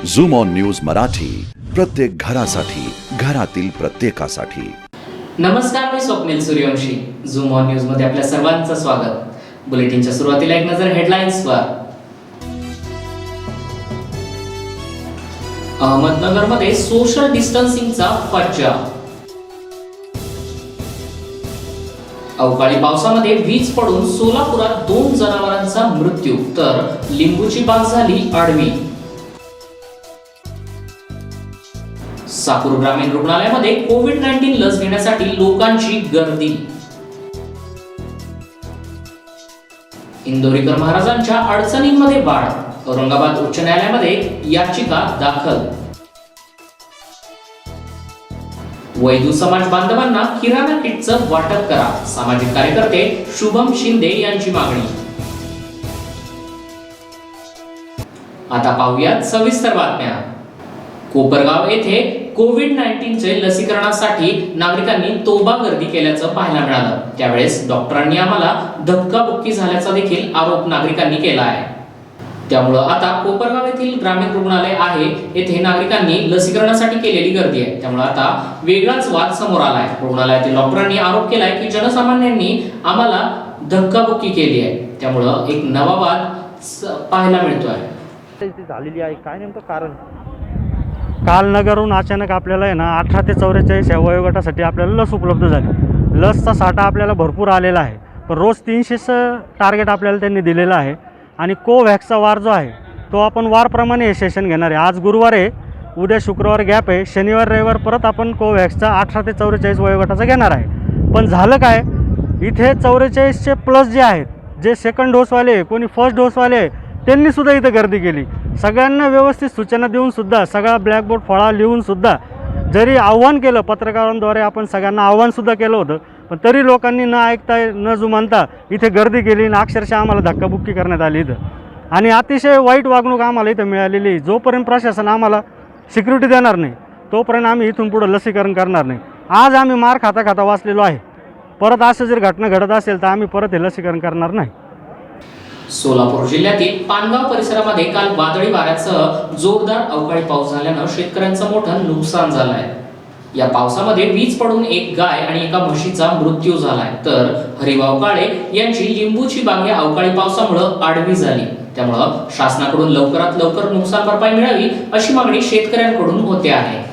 Zoom on news Marathi, प्रत्येक घरासाठी, घरातील प्रत्येकासाठी। नमस्कार, मी Swapnil Suryavanshi. Zoom on news मध्ये आपल्या सर्वांचं स्वागत। बुलेटिनच्या सुरुवातीला एक नजर हेडलाईन्सवर। अहमदनगरमध्ये सोशल डिस्टन्सिंगचा फज्जा। अवकाळी पावसामध्ये वीज पडून सोलापुरात 2 जनावरांचा मृत्यू, तर लिंबूची बाग झाली आडवी। साकूर ग्रामीण रुग्णालयामध्ये कोविड-19 लस घेण्यासाठी लोकांची गर्दी। इंदोरीकर महाराजांच्या अडचणींमध्ये वाढ, औरंगाबाद उच्च न्यायालयामध्ये याचिका दाखल। वैदू समाज बांधवांना किराणा किटचं वाटप करा, सामाजिक कार्यकर्ते शुभम शिंदे यांची मागणी। आता पाहूयात सविस्तर बातम्या। कोपरगाव येथे कोविड-19चे लसीकरणासाठी नागरिकांनी तोबा गर्दी केल्याचं पाहायला मिळालं। त्यावेळेस डॉक्टरांनी आम्हाला धक्काबुक्की झाल्याचा देखील आरोप नागरिकांनी केला आहे। त्यामुळे आता कोपरगाव येथील ग्रामीण रुग्णालय आहे येथे नागरिकांनी लसीकरणासाठी केलेली गर्दी आहे। त्यामुळे आता वेगळाच वाद समोर आलाय। रुग्णालयातील डॉक्टरांनी आरोप केलाय की जनसामान्यांनी आम्हाला धक्काबुक्की केली आहे। त्यामुळे एक नवा वाद पाहायला मिळतोय। झालेली आहे काय नेमकं कारण? काल नगरहून अचानक आपल्याला आहे ना 18 ते 44 या वयोगटासाठी आपल्याला लस उपलब्ध झाली। लसचा साठा आपल्याला भरपूर आलेला आहे, पण रोज 300चं टार्गेट आपल्याला त्यांनी दिलेलं आहे। आणि कोव्हॅक्सचा वार जो आहे तो आपण वारप्रमाणे हे सेशन घेणार आहे। आज गुरुवार आहे, उद्या शुक्रवार गॅप आहे, शनिवार रविवार परत आपण कोव्हॅक्सचा 18 ते 44 वयोगटाचा घेणार आहे। पण झालं काय, इथे 44चे प्लस जे आहेत, जे सेकंड डोसवाले, कोणी फर्स्ट डोसवाले, त्यांनीसुद्धा इथं गर्दी केली। सगळ्यांना व्यवस्थित सूचना देऊनसुद्धा, सगळा ब्लॅकबोर्ड फळा लिहूनसुद्धा, जरी आव्हान केलं पत्रकारांद्वारे, आपण सगळ्यांना आव्हानसुद्धा केलं होतं, पण तरी लोकांनी न ऐकता न जुमानता इथे गर्दी केली आणि अक्षरशः आम्हाला धक्काबुक्की करण्यात आली इथं। आणि अतिशय वाईट वागणूक आम्हाला इथं मिळालेली। जोपर्यंत प्रशासन आम्हाला सिक्युरिटी देणार नाही तोपर्यंत आम्ही इथून पुढं लसीकरण करणार नाही। आज आम्ही मार खाता खाता वाचलेलो आहे। परत असं जर घटना घडत असेल तर आम्ही परत हे लसीकरण करणार नाही। सोलापूर जिल्ह्यातील पानगाव परिसरामध्ये काल वादळी वाऱ्यासह जोरदार अवकाळी पाऊस झाल्यानं शेतकऱ्यांचं मोठं नुकसान झालं आहे। या पावसामध्ये वीज पडून एक गाय आणि एका म्हशीचा मृत्यू झालाय, तर हरिभाऊ काळे यांची लिंबूची बाग या अवकाळी पावसामुळे आडवी झाली। त्यामुळे शासनाकडून लवकरात लवकर नुकसान भरपाई मिळावी अशी मागणी शेतकऱ्यांकडून होते आहे।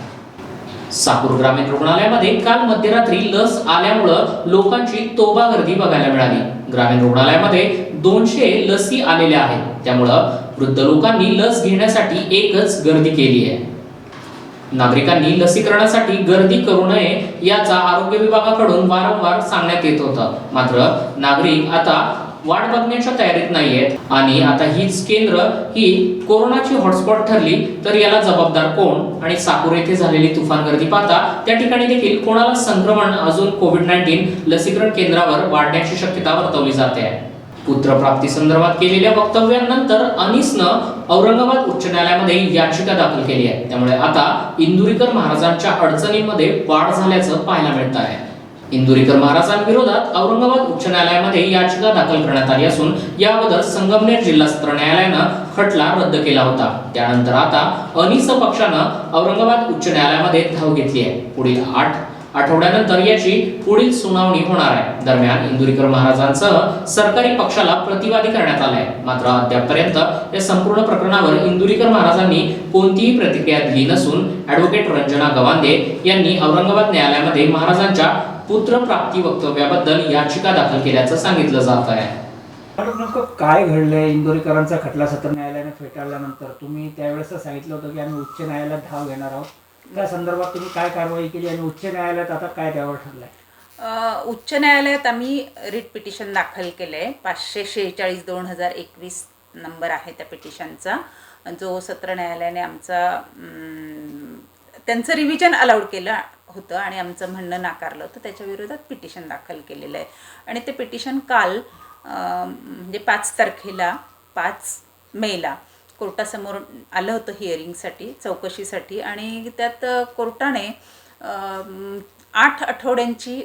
साकूर ग्रामीण रुग्णालयामध्ये काल मध्यरात्री लस आल्यामुळे लोकांची तोबा गर्दी बघायला मिळाली। ग्रामीण रुग्णालयामध्ये 200 लसी आलेल्या आहेत। त्यामुळे वृद्ध लोकांनी लस घेण्यासाठी एकच गर्दी केली आहे। नागरिकांनी लसीकरणासाठी गर्दी करू नये याचा आरोग्य विभागाकडून वारंवार सांगण्यात येत होतं, मात्र नागरिक आता वाट बघण्याच्या तयारीत नाहीयेत। आणि आता हीच केंद्र ही कोरोनाची हॉटस्पॉट ठरली तर याला जबाबदार कोण? आणि साकूर येथे झालेली तुफान गर्दी पाहता त्या ठिकाणी देखील कोणाला संक्रमण अजून कोविड-19 लसीकरण केंद्रावर वाढण्याची शक्यता वर्तवली जाते। पुत्रप्राप्ती संदर्भात केलेल्या वक्तव्यानंतर अनीसनं औरंगाबाद उच्च न्यायालयामध्ये याचिका दाखल केली आहे। त्यामुळे आता इंदुरीकर महाराजांच्या अडचणींमध्ये वाढ झाल्याचं पाहायला मिळत आहे। इंदुरीकर महाराजांविरोधात औरंगाबाद उच्च न्यायालयामध्ये याचिका दाखल करण्यात आली असून याबद्दल संगमनेर जिल्हा सत्र न्यायालयानं खटला रद्द केला होता। त्यानंतर आता अनीस पक्षानं औरंगाबाद उच्च न्यायालयामध्ये धाव घेतली आहे। पुढील 8 आठवड्यानंतर याची पुढील सुनावणी होणार आहे। दरम्यान इंदुरीकर महाराजांसह सरकारी पक्षाला प्रतिवादी करण्यात आलाय, मात्र अद्यापपर्यंत या संपूर्ण प्रकरणावर इंदुरीकर महाराजांनी कोणतीही प्रतिक्रिया दिली नसून ॲडव्होकेट रंजना गवांदे यांनी औरंगाबाद न्यायालयामध्ये महाराजांच्या पुत्रप्राप्ती वक्तव्याबद्दल याचिका दाखल केल्याचं सांगितलं जात आहे। नेमकं काय घडलंय? इंदोरीकरांचा खटला सत्र न्यायालयाने फेटाळल्यानंतर तुम्ही त्यावेळेस सांगितलं होतं की आम्ही उच्च न्यायालयात धाव घेणार आहोत। त्या संदर्भात तुम्ही काय कारवाई केली आणि उच्च न्यायालयात आता काय त्यावर ठरलंय? उच्च न्यायालयात आम्ही रिट पिटिशन दाखल केलं आहे। 546/2021 नंबर आहे त्या पिटिशनचा, जो सत्र न्यायालयाने त्यांचं रिव्हिजन अलाउड केलं होतं आणि आमचं म्हणणं नाकारलं होतं। त्याच्या विरोधात पिटिशन दाखल केलेलं आहे आणि ते पिटिशन काल म्हणजे 5 तारखेला 5 मेला कोर्टासमोर आलं होतं हिअरिंगसाठी, चौकशीसाठी। आणि त्यात कोर्टाने 8 आठवड्यांची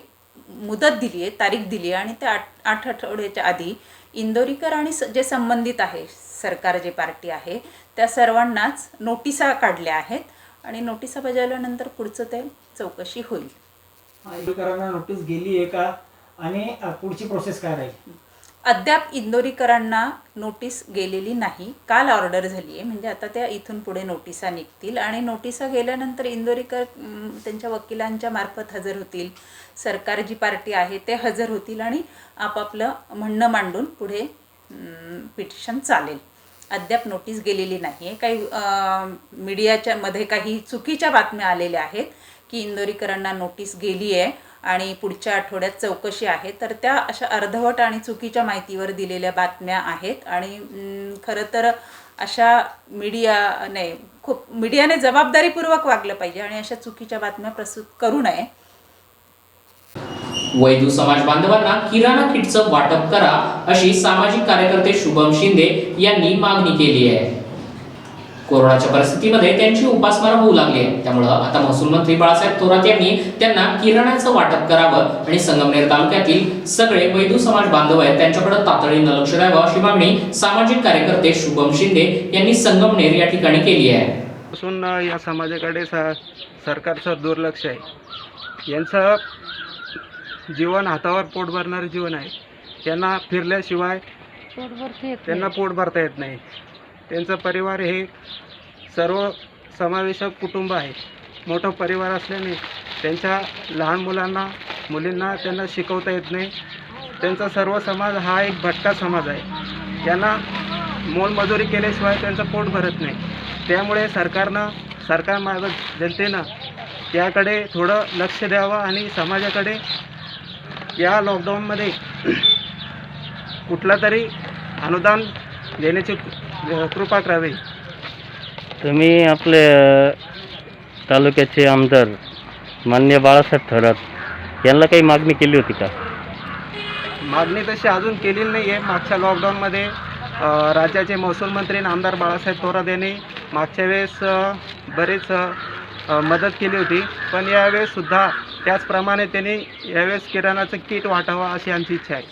मुदत दिली आहे, तारीख दिली आहे आणि त्या 8 आठवड्याच्या आधी इंदोरीकर आणि जे संबंधित आहे सरकार जे पार्टी आहे त्या सर्वांनाच नोटिसा काढल्या आहेत आणि नोटिसा बजावल्यानंतर पुढचं ते चौकशी होईल. इंदोरीकरांना नोटीस गेली आहे का आणि पुढची प्रोसेस काय राहील? अद्याप इंदोरीकरांना नोटीस गेलेली नाही. काल ऑर्डर झाली आहे, म्हणजे आता त्या इथून पुढे नोटिसा निघतील आणि नोटिसा गेल्यानंतर इंदोरीकर त्यांच्या वकिलांच्या मार्फत हजर होतील. सरकार जी पार्टी आहे ते हजर होतील आणि आपापलं म्हणणं मांडून पुढे पिटिशन चालेल. अद्याप नोटीस गेलेली नाही आहे. काही मीडियाच्या मध्ये काही चुकीच्या बातम्या आलेल्या आहेत की इंदोरीकरांना नोटीस गेली आहे आणि पुढच्या आठवड्यात चौकशी आहे, तर त्या अशा अर्धवट आणि चुकीच्या माहितीवर दिलेल्या बातम्या आहेत. आणि खरं तर अशा मीडियाने जबाबदारीपूर्वक वागलं पाहिजे आणि अशा चुकीच्या बातम्या प्रस्तुत करू नये. वैदू समाज बांधवांना किराणा किटचं वाटप करा अशी सामाजिक कार्यकर्ते शुभम शिंदे यांनी मागणी केली आहे. कोरोनाच्या परिस्थितीमध्ये त्यांची उपासमार होऊ लागली आहे, त्यामुळे आता महसूल मंत्री बाळासाहेब थोरात यांनी त्यांना किराणाचं वाटप करावं आणि संगमनेर तालुक्यातील सगळे वैदू समाज बांधव आहेत त्यांच्याकडे तातडीनं लक्ष द्यावं अशी मागणी सामाजिक कार्यकर्ते शुभम शिंदे यांनी संगमनेर या ठिकाणी केली आहे. पासून या समाजाकडे सरकारचं दुर्लक्ष आहे. यांचं जीवन हातावर पोट भरणारं जीवन आहे. त्यांना फिरल्याशिवाय त्यांना पोट भरता येत नाही. त्यांचं परिवार हे सर्व समावेशक कुटुंब आहे. मोठं परिवार असल्याने त्यांच्या लहान मुलींना त्यांना शिकवता येत नाही. त्यांचा सर्व समाज हा एक भटका समाज आहे. त्यांना मोलमजुरी केल्याशिवाय त्यांचं पोट भरत नाही. त्यामुळे सरकारमार्फत जनतेनं त्याकडे थोडं लक्ष द्यावं आणि समाजाकडे या लॉकडाऊनमध्ये कुठला तरी अनुदान देण्याची कृपा करावी. तुम्ही आपले तालुक्याचे आमदार माननीय बाळासाहेब थोरात यांना काही मागणी केली होती का? मागणी तशी अजून केलेली नाही आहे. मागच्या लॉकडाऊनमध्ये राज्याचे महसूल मंत्री आमदार बाळासाहेब थोरात यांनी मागच्या वेळेस बरेच मदत केली होती, पण यावेळेससुद्धा त्याचप्रमाणे त्यांनी यावेळेस किराणाचं किट वाटावं अशी आमची इच्छा आहे.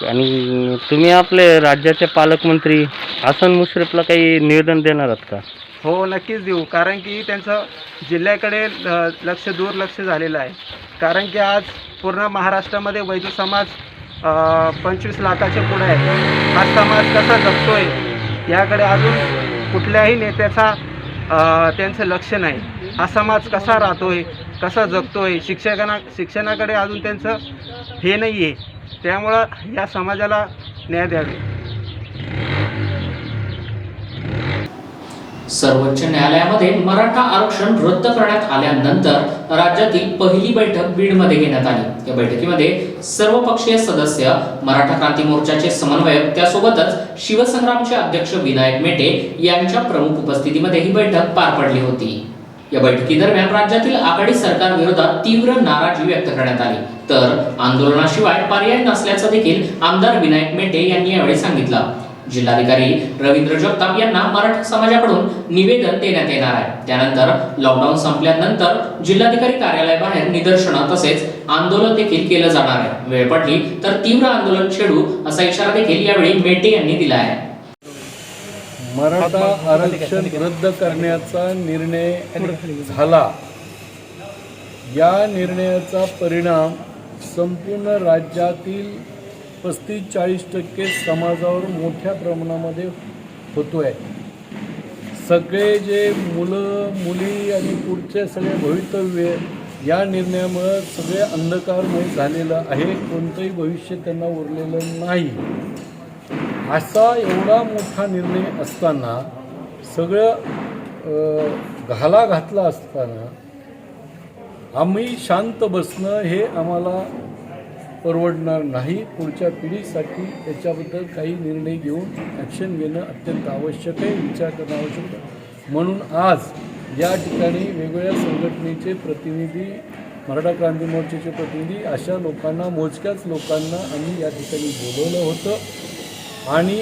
आणि तुम्ही आपले राज्याचे पालकमंत्री हसन मुश्रीफला काही निवेदन देणार आहात का? हो, नक्कीच देऊ. कारण की त्यांचं जिल्ह्याकडे दुर्लक्ष झालेलं आहे. कारण की आज पूर्ण महाराष्ट्रामध्ये वैदू समाज 25 लाखाच्या पुढे आहे. हा समाज कसा जगतोय याकडे अजून कुठल्याही नेत्याचा त्यांचं लक्ष नाही. हा समाज कसा राहतोय, कसा जगतोय, शिक्षणाकडे अजून त्यांचं हे नाही आहे. त्यामुळं या समाजाला न्याय द्यावे. सर्वोच्च न्यायालयामध्ये मराठा आरक्षण रद्द करण्यात आल्यानंतर राज्यातील पहिली बैठक बीडमध्ये घेण्यात आली. या बैठकीमध्ये सर्वपक्षीय सदस्य, मराठा क्रांती मोर्चाचे समन्वयक, त्यासोबतच शिवसंग्रामचे अध्यक्ष विनायक मेटे यांच्या प्रमुख उपस्थितीमध्ये ही बैठक पार पडली होती. या बैठकीदरम्यान राज्यातील आघाडी सरकार विरोधात तीव्र नाराजी व्यक्त करण्यात आली, तर आंदोलनाशिवाय पर्याय नसल्याचं देखील आमदार विनायक मेटे यांनी यावेळी सांगितलं. जिल्हाधिकारी रवींद्र जगताप यांना मराठा समाजाकडून निवेदन देण्यात येणार आहे. त्यानंतर लॉकडाऊन संपल्यानंतर जिल्हाधिकारी कार्यालयाबाहेर निदर्शनं तसेच आंदोलन देखील केलं जाणार आहे. वेळ पडली तर तीव्र आंदोलन छेडू असा इशारा देखील यावेळी मेटे यांनी दिला आहे. मराठा आरक्षण रद्द करण्याचा निर्णय झाला. या निर्णयाचा परिणाम संपूर्ण राज्यातील 35-40% समाजावर मोठ्या प्रमाणामध्ये होतो आहे. सगळे जे मुलं मुली आणि पुढचे सगळे भवितव्य या निर्णयामुळं सगळे अंधकारमय झालेलं आहे. कोणतंही भविष्य त्यांना उरलेलं नाही. असा एवढा मोठा निर्णय असताना, सगळं घाला घातला असताना आम्ही शांत बसणं हे आम्हाला परवडणार नाही. पुढच्या पिढीसाठी त्याच्याबद्दल काही निर्णय घेऊन ॲक्शन घेणं अत्यंत आवश्यक आहे, विचार करणं आवश्यक आहे. म्हणून आज या ठिकाणी वेगवेगळ्या संघटनेचे प्रतिनिधी, मराठा क्रांती मोर्चाचे प्रतिनिधी, अशा लोकांना, मोजक्याच लोकांना आम्ही या ठिकाणी बोलवलं होतं. आणि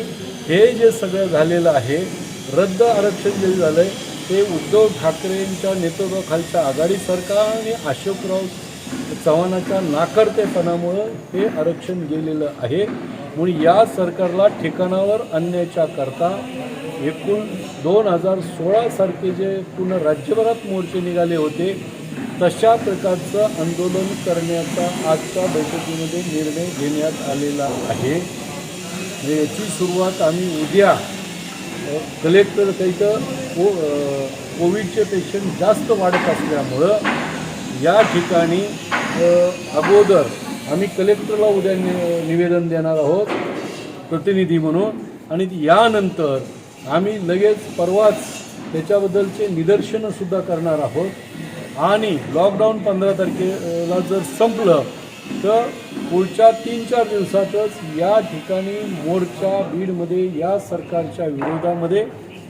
हे जे सगळं झालेलं आहे, रद्द आरक्षण जे झालं आहे ते उद्धव ठाकरेंच्या नेतृत्वाखालच्या आघाडी सरकार आणि अशोकराव चव्हाणाच्या नाकर्तेपणामुळं हे आरक्षण गेलेलं आहे. म्हणून या सरकारला ठिकाणावर आणण्याच्या करता एकूण 2016 सारखे जे पूर्ण राज्यभरात मोर्चे निघाले होते तशा प्रकारचं आंदोलन करण्याचा आजच्या बैठकीमध्ये निर्णय घेण्यात आलेला आहे. याची सुरुवात आम्ही उद्या कलेक्टर इथं कोविडचे पेशंट जास्त वाढत असल्यामुळं या ठिकाणी अगोदर आम्ही कलेक्टरला उद्या निवेदन देणार आहोत प्रतिनिधी म्हणून, आणि यानंतर आम्ही लगेच परवाच त्याच्याबद्दलचे निदर्शनंसुद्धा करणार आहोत. आणि लॉकडाऊन 15 तारखेला जर संपलं तर पुढच्या 3-4 दिवसातच या ठिकाणी मोर्चा बीडमध्ये या सरकारच्या विरोधामध्ये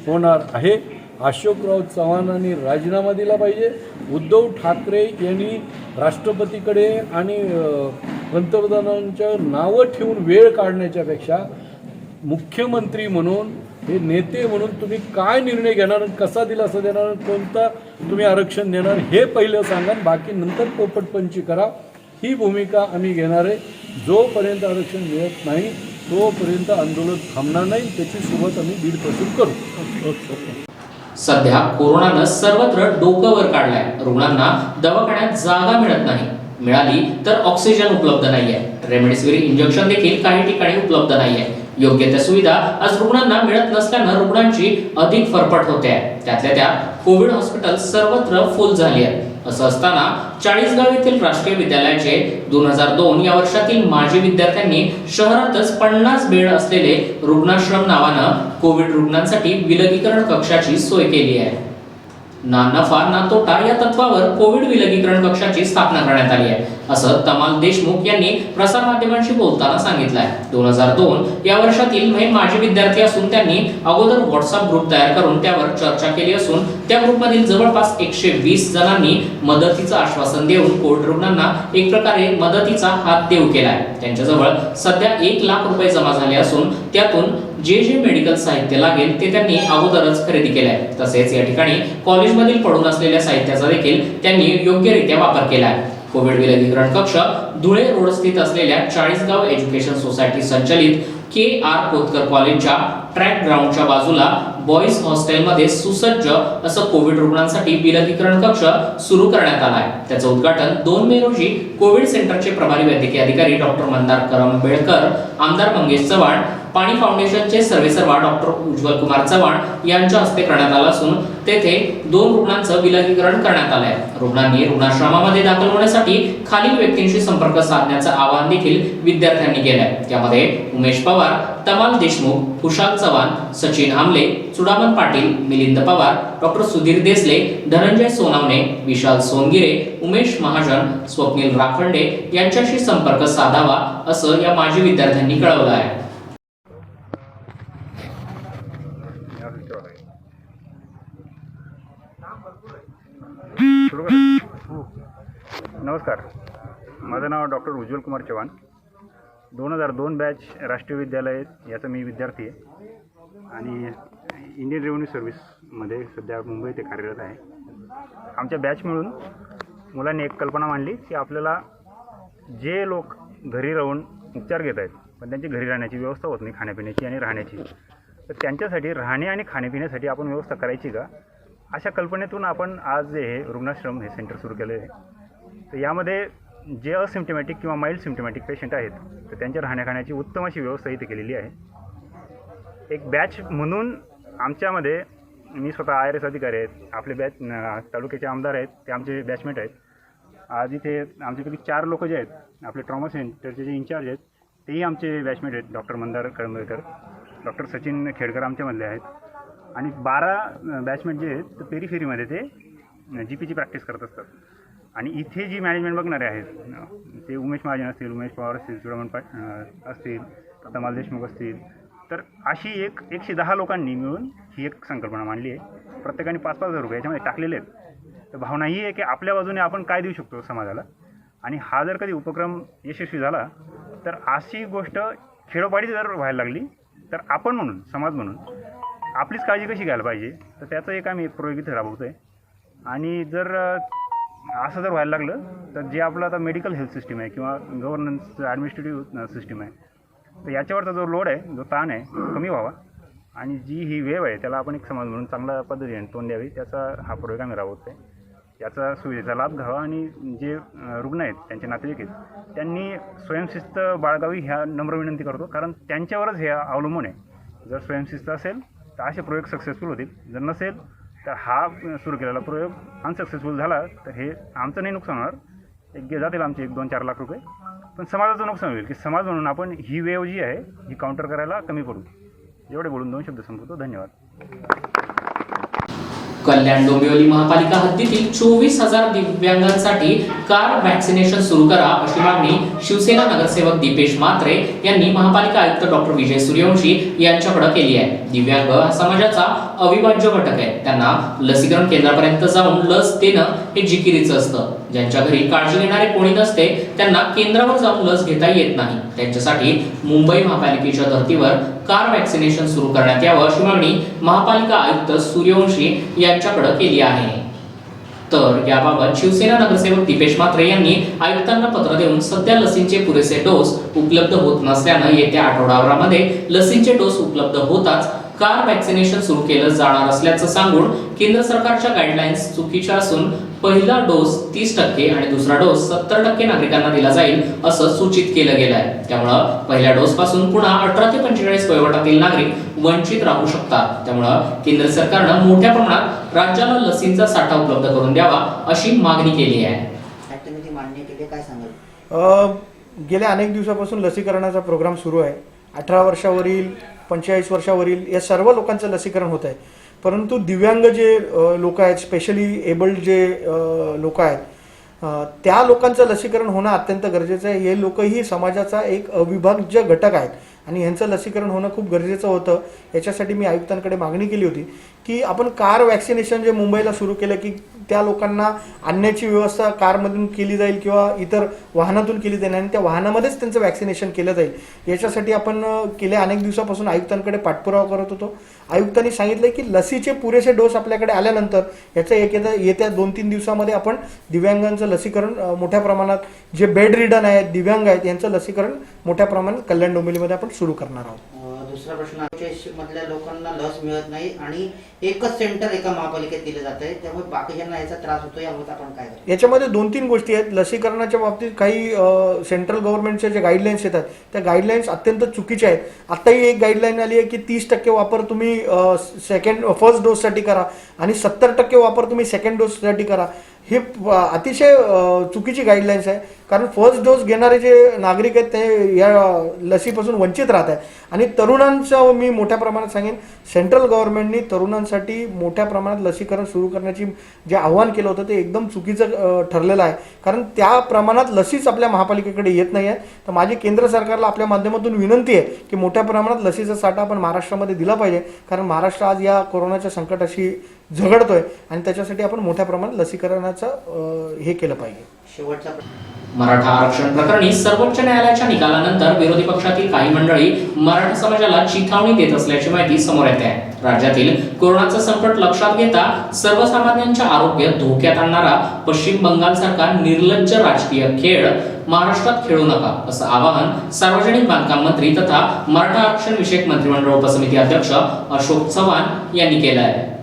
होणार आहे. अशोकराव चव्हाणांनी राजीनामा दिला पाहिजे. उद्धव ठाकरे यांनी राष्ट्रपतीकडे आणि पंतप्रधानांच्या नावं ठेवून वेळ काढण्याच्यापेक्षा मुख्यमंत्री म्हणून हे नेते म्हणून तुम्ही काय निर्णय घेणार, कसा दिलासा देणार, कोणता तुम्ही आरक्षण देणार हे पहिलं सांगा, बाकी नंतर पोपटपंची करा. ही भूमिका आम्ही घेणार आहे. जोपर्यंत आरक्षण मिळत नाही तोपर्यंत आंदोलन थांबणार नाही. त्याची सुरुवात आम्ही बीडपासून करू. सध्या कोरोनानं सर्वत्र डोकं वर काढलंय. रुग्णांना दवाखान्यात जागा मिळत नाही, मिळाली तर ऑक्सिजन उपलब्ध नाहीये. रेमडेसिवीर इंजेक्शन देखील काही ठिकाणी उपलब्ध नाहीये. योग्य त्या सुविधा आज रुग्णांना मिळत नसल्यानं रुग्णांची अधिक फरफट होते आहे. त्यातल्या त्यात कोविड हॉस्पिटल सर्वत्र फुल झाली आहेत. असं असताना चाळीसगाव येथील राष्ट्रीय विद्यालयाचे 2002 या वर्षातील माजी विद्यार्थ्यांनी शहरातच 50 बेड असलेले रुग्णाश्रम नावानं कोविड रुग्णांसाठी विलगीकरण कक्षाची सोय केली आहे. ना नफा ना तोटा या तत्वावर कोविड विलगीकरण कक्षाची स्थापना करण्यात आली आहे, असं तमाल देशमुख यांनी प्रसारमाध्यमांशी बोलताना सांगितलं आहे. 2002 या वर्षातील हे माजी विद्यार्थी असून त्यांनी अगोदर व्हॉट्सअप ग्रुप तयार करून त्यावर चर्चा केली असून त्या ग्रुपमधील जवळपास 120 जणांनी मदतीचं आश्वासन देऊन कोविड रुग्णांना एक प्रकारे मदतीचा हात देऊ केलाय. त्यांच्याजवळ सध्या 1 लाख रुपये जमा झाले असून त्यातून जे मेडिकल साहित्य लागेल ते त्यांनी अगोदरच खरेदी केलंय. तसेच या ठिकाणी कॉलेजमधील पडून असलेल्या साहित्याचा देखील त्यांनी योग्यरित्या वापर केलाय. कोविड विलगीकरण कक्ष धुळे रोड स्थित असलेल्या चाळीसगाव एज्युकेशन सोसायटी संचलित KR कोतकर कॉलेजच्या ट्रॅक ग्राउंडच्या बाजूला बॉईज हॉस्टेलमध्ये सुसज्ज असं कोविड रुग्णांसाठी विलगीकरण कक्ष सुरू करण्यात आला आहे. त्याचं उद्घाटन 2 मे रोजी कोविड सेंटरचे प्रभारी वैद्यकीय अधिकारी डॉक्टर मंदार करंबेळकर, आमदार मंगेश चव्हाण, पाणी फाउंडेशनचे सर्वेसर्वा डॉक्टर उज्ज्वल कुमार चव्हाण यांच्या हस्ते करण्यात आलं असून तेथे 2 रुग्णांचं विलगीकरण करण्यात आलं आहे. रुग्णांनी रुग्णाश्रमामध्ये दाखल होण्यासाठी खालील व्यक्तींशी संपर्क साधण्याचं आवाहन देखील विद्यार्थ्यांनी केलंय. त्यामध्ये उमेश पवार, तमाल देशमुख, कुशाल चव्हाण, सचिन आमले, चुडामन पाटील, मिलिंद पवार, डॉक्टर सुधीर देसले, धनंजय सोनावणे, विशाल सोनगिरे, उमेश महाजन, स्वप्नील राखंडे यांच्याशी संपर्क साधावा असं या माजी विद्यार्थ्यांनी कळवलं आहे. नमस्कार, माझं नाव डॉक्टर उज्ज्वल कुमार चव्हाण. 2002 बॅच राष्ट्रीय विद्यालय याचा मी विद्यार्थी आहे आणि इंडियन रेव्हेन्यू सर्व्हिसमध्ये सध्या मुंबई ते कार्यरत आहे. आमच्या बॅच मिळून मुलांनी एक कल्पना मांडली की आपल्याला जे लोक घरी राहून उपचार घेत आहेत पण त्यांची घरी राहण्याची व्यवस्था होत नाही, खाण्यापिण्याची आणि राहण्याची, तर त्यांच्यासाठी राहणे आणि खाण्यापिण्यासाठी आपण व्यवस्था करायची का, अशा कल्पनेतून आपण आज हे रुग्णाश्रम हे सेंटर सुरू केलं आहे. तर यामध्ये जे असिम्टमॅटिक किंवा माइल्ड सिम्टमॅटिक पेशंट आहेत तर त्यांच्या राहण्याखाण्याची उत्तम अशी व्यवस्था इथे केलेली आहे. एक बॅच म्हणून आमच्यामध्ये मी स्वतः IRS अधिकारी आहेत, आपले बॅच तालुक्याचे आमदार आहेत, ते आमचे बॅचमेट आहेत. आज इथे आमच्यापैकी 4 लोक जे आहेत आपले ट्रॉमा सेंटरचे जे इंचार्ज आहेत तेही आमचे बॅचमेट आहेत. डॉक्टर मंदार करंबेळकर, डॉक्टर सचिन खेडकर आमच्यामधले आहेत आणि 12 बॅचमेट जे आहेत तर पेरीफेरीमध्ये ते GPची प्रॅक्टिस करत असतात. आणि इथे जी मॅनेजमेंट बघणारे आहेत ते उमेश महाजन असतील, उमेश पवार असतील, चुडामन असतील, तमाल देशमुख असतील. तर अशी 110 लोकांनी मिळून ही एक संकल्पना मांडली आहे. प्रत्येकाने 5,000 रुपये याच्यामध्ये टाकलेले आहेत. तर भावना ही आहे की आपल्या बाजूने आपण काय देऊ शकतो समाजाला, आणि हा जर कधी उपक्रम यशस्वी झाला तर अशी गोष्ट खेडोपाडी जर व्हायला लागली तर आपण म्हणून, समाज म्हणून आपलीच काळजी कशी घ्यायला पाहिजे, तर त्याचं एक आम्ही एक प्रयोग इथे राबवतो आहे. आणि जर असं जर व्हायला लागलं तर जे आपलं आता मेडिकल हेल्थ सिस्टीम आहे किंवा गव्हर्नन्स ॲडमिनिस्ट्रेटिव्ह सिस्टीम आहे तर याच्यावरचा जो लोड आहे, जो ताण आहे, तो कमी व्हावा आणि जी ही वेव आहे त्याला आपण एक समाज म्हणून चांगल्या पद्धतीने तोंड द्यावी, त्याचा हा प्रयोग आम्ही राबवतो आहे. याचा सुविधेचा लाभ घ्यावा आणि जे रुग्ण आहेत, त्यांचे नातेवाईक आहेत, त्यांनी स्वयंशिस्त बाळगावी ह्या नम्र विनंती करतो, कारण त्यांच्यावरच हे अवलंबून आहे. जर स्वयंशिस्त असेल तर असे प्रयोग सक्सेसफुल होतील, जर नसेल तर हा सुरू केलेला प्रयोग अनसक्सेसफुल झाला तर हे आमचं नाही नुकसान होणार, जातील आमचे 1-2-4 लाख रुपये, पण समाजाचं नुकसान होईल की समाज म्हणून आपण ही वेव जी आहे ही काउंटर करायला कमी पडू. एवढे बोलून 2 शब्द संपवतो. धन्यवाद. कल्याण डोंबिवली महापालिका हद्दीतील 24,000 दिव्यांगांसाठी कार व्हॅक्सिनेशन सुरू करा अशी मागणी शिवसेना नगरसेवक दीपेश म्हात्रे यांनी महापालिका आयुक्त डॉक्टर विजय सूर्यवंशी यांच्याकडे केली आहे. दिव्यांग हा समाजाचा अविभाज्य घटक आहे. त्यांना लसीकरण केंद्रापर्यंत जाऊन लस देणं हे जिकिरीचं असतं. ज्यांच्या घरी काळजी घेणारे कोणी नसते त्यांना केंद्रावर जाऊन लस घेता येत नाही. त्यांच्यासाठी मुंबई महापालिकेच्या धर्तीवर कार व्हॅक्सिनेशन सुरू करण्यात यावं अशी मागणी महापालिका आयुक्त सूर्यवंशी यांच्याकडे केली आहे. तर याबाबत शिवसेना नगरसेवक दीपेश म्हात्रे यांनी आयुक्तांना पत्र देऊन सध्या लसींचे पुरेसे डोस उपलब्ध होत नसल्यानं येत्या आठवडाभरामध्ये लसींचे डोस उपलब्ध होताच कार व्हॅक्सिनेशन सुरू केलं जाणार असल्याचं सांगून केंद्र सरकारच्या गाईडलाईन्स चुकीच्या असून पहिला डोस 30% आणि दुसरा डोस 70% नागरिकांना दिला जाईल असं सूचित केलं गेलं आहे. त्यामुळं पहिल्या डोस पासून पुन्हा 18 ते 45 वयोगटातील नागरिक वंचित राहू शकतात. त्यामुळं केंद्र सरकारनं मोठ्या प्रमाणात राज्याला लसींचा साठा उपलब्ध करून द्यावा अशी मागणी केली आहे. मान्य केले, काय सांगाल? गेल्या अनेक दिवसापासून लसीकरणाचा प्रोग्राम सुरू आहे. 18 वर्षावरील 45 वर्षावरील या सर्व लोकांचं लसीकरण होत आहे. परंतु दिव्यांग जे लोक आहेत, स्पेशली एबल्ड जे लोक आहेत, त्या लोकांचं लसीकरण होणं अत्यंत गरजेचं आहे. हे लोकही समाजाचा एक अविभाज्य घटक आहेत आणि यांचं लसीकरण होणं खूप गरजेचं होतं. याच्यासाठी मी आयुक्तांकडे मागणी केली होती की आपण कार व्हॅक्सिनेशन जे मुंबईला सुरू केलं की त्या लोकांना आणण्याची व्यवस्था कारमधून केली जाईल किंवा इतर वाहनातून केली जाईल आणि त्या वाहनामध्येच त्यांचं व्हॅक्सिनेशन केलं जाईल. याच्यासाठी आपण गेल्या अनेक दिवसापासून आयुक्तांकडे पाठपुरावा करत होतो. आयुक्तांनी सांगितलं की लसीचे पुरेसे डोस आपल्याकडे आल्यानंतर याचं येत्या 2-3 दिवसामध्ये आपण दिव्यांगांचं लसीकरण मोठ्या प्रमाणात, जे बेड रिडन आहेत, दिव्यांग आहेत, यांचं लसीकरण मोठ्या प्रमाणात कल्याण डोंबिवलीमध्ये आपण सुरू करणार आहोत. दुसरा प्रश्न, मधल्या लोकांना लस मिळत नाही आणि एकच सेंटर एका महापालिकेत दिलं जात आहे, त्यामुळे बाकीच्यांना याचा त्रास होतो. यामुळे आपण काय करतो? याच्यामध्ये 2-3 गोष्टी आहेत. लसीकरणाच्या बाबतीत काही सेंट्रल गव्हर्नमेंटच्या जे गाईडलाईन्स येतात त्या गाईडलाईन्स अत्यंत चुकीच्या आहेत. आत्ताही एक गाईडलाईन आली आहे की 30% वापर तुम्ही फर्स्ट डोससाठी करा आणि 70% वापर तुम्ही सेकंड डोससाठी करा. हे अतिशय चुकीची गाईडलाईन्स आहे, कारण फर्स्ट डोस घेणारे जे नागरिक आहेत ते या लसीपासून वंचित राहत आहेत. आणि तरुणांचं मी मोठ्या प्रमाणात सांगेन, सेंट्रल गव्हर्नमेंटनी तरुणांसाठी मोठ्या प्रमाणात लसीकरण सुरू करण्याची जे आव्हान केलं होतं ते एकदम चुकीचं ठरलेलं आहे, कारण त्या प्रमाणात लसीच आपल्या महापालिकेकडे येत नाही आहे. तर माझी केंद्र सरकारला आपल्या माध्यमातून विनंती आहे की मोठ्या प्रमाणात लसीचा साठा आपण महाराष्ट्रामध्ये दिला पाहिजे, कारण महाराष्ट्र आज या कोरोनाच्या संकटाशी झगडतोय आणि त्याच्यासाठी आपण मोठ्या प्रमाणात लसीकरणाचं हे केलं पाहिजे. शेवटचा मराठा आरक्षण प्रकरणी सर्वोच्च न्यायालयाच्या निकालानंतर विरोधी पक्षातील काही मंडळी मराठा समाजाला चिथावणी देत असल्याची माहिती समोर येते आहे. राज्यातील कोरोनाचं संकट लक्षात घेता सर्वसामान्यांचे आरोग्य धोक्यात आणणारा पश्चिम बंगालसारखा निर्लज्ज राजकीय खेळ महाराष्ट्रात खेळू नका असं आवाहन सार्वजनिक बांधकाम मंत्री तथा मराठा आरक्षण विषयक मंत्रिमंडळ उपसमिती अध्यक्ष अशोक चव्हाण यांनी केलं आहे.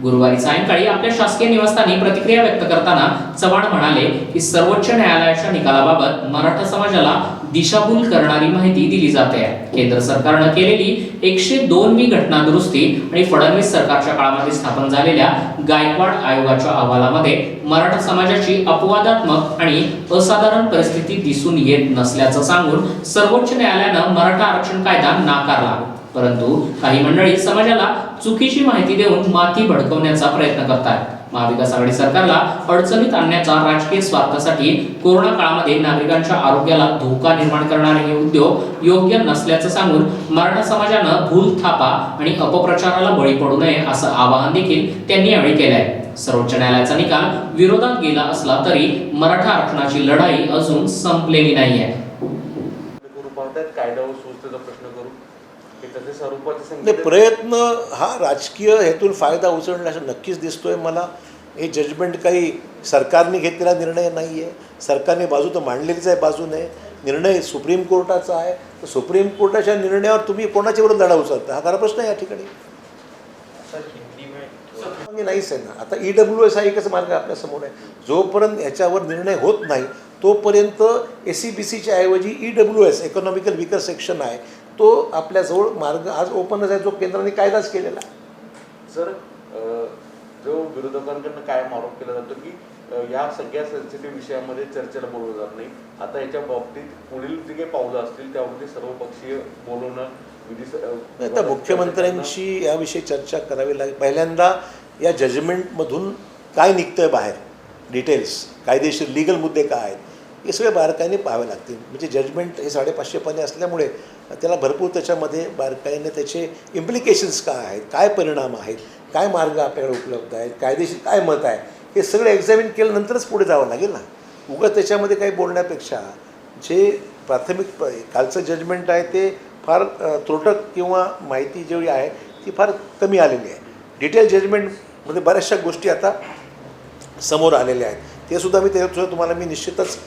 गुरुवारी सायंकाळी आपल्या शासकीय निवासस्थानी प्रतिक्रिया व्यक्त करताना चव्हाण म्हणाले की सर्वोच्च न्यायालयाच्या निकालाबाबत मराठा समाजाला दिशाभूल करणारी माहिती दिली जाते. केंद्र सरकारनं केलेली 102वी घटना दुरुस्ती आणि फडणवीस सरकारच्या काळामध्ये स्थापन झालेल्या गायकवाड आयोगाच्या अहवालामध्ये मराठा समाजाची अपवादात्मक आणि असाधारण परिस्थिती दिसून येत नसल्याचं सांगून सर्वोच्च न्यायालयानं मराठा आरक्षण कायदा नाकारला. परंतु काही मंडळी समाजाला चुकीची माहिती देऊन माती भडकवण्याचा प्रयत्न करतात. महाविकास आघाडी सरकारला अडचणीत आणण्याचा राजकीय स्वार्थासाठी कोरोना काळामध्ये नागरिकांच्या आरोग्याला धोका निर्माण करणारे हे उद्योग योग्य नसल्याचं सांगून मराठा समाजानं भूल थापा आणि अपप्रचाराला बळी पडू नये असं आवाहन देखील त्यांनी यावेळी केलं आहे. सर्वोच्च न्यायालयाचा निकाल विरोधात गेला असला तरी मराठा आरक्षणाची लढाई अजून संपलेली नाहीये. प्रयत्न हा राजकीय हेतून फायदा उचलण्याचा नक्कीच दिसतोय मला. हे जजमेंट काही सरकारने घेतलेला निर्णय नाही आहे. सरकारने बाजू तर मांडलेलीच आहे बाजूने. निर्णय सुप्रीम कोर्टाचा आहे. तर तर सुप्रीम कोर्टाच्या निर्णयावर तुम्ही कोणाच्या विरुद्ध लढा उचलता हा खरा प्रश्न आहे या ठिकाणी. नाहीच आहे ना. आता EWS हा एकच मार्ग आपल्यासमोर आहे. जोपर्यंत याच्यावर निर्णय होत नाही तोपर्यंत SCBCच्या ऐवजी EWS इकॉनॉमिकल विकर सेक्शन आहे तो आपल्याजवळ मार्ग आज ओपनच आहे, जो केंद्राने कायदाच केलेला आहे. सर, जो विरोधकांकडून कायम आरोप केला जातो की या सगळ्या सेन्सिटिव्ह विषयामध्ये चर्चेला बोलवलं जात नाही, आता याच्या बाबतीत पुढील जे काही पावलं असतील त्यावरती सर्वपक्षीय बोलवणं आता मुख्यमंत्र्यांशी याविषयी चर्चा करावी लागेल. पहिल्यांदा या जजमेंटमधून काय निघतंय बाहेर, डिटेल्स, कायदेशीर लीगल मुद्दे काय आहेत, हे सगळे बारकाईने पाहावे लागतील. म्हणजे जजमेंट हे 550 पाने असल्यामुळे त्याला भरपूर त्याच्यामध्ये बारकाईने त्याचे इम्प्लिकेशन्स काय आहेत, काय परिणाम आहेत, काय मार्ग आपल्याकडे उपलब्ध आहेत, कायदेशीर काय मत आहे, हे सगळं एक्झामिन केल्यानंतरच पुढे जावं लागेल ना. उगाच त्याच्यामध्ये काही बोलण्यापेक्षा जे प्राथमिक कालचं जजमेंट आहे ते फार त्रोटक किंवा माहिती जेवढी आहे ती फार कमी आलेली आहे. डिटेल जजमेंटमध्ये बऱ्याचशा गोष्टी आता समोर आलेल्या आहेत. ते सुद्धा त्याच्यात तुम्हाला मी निश्चितच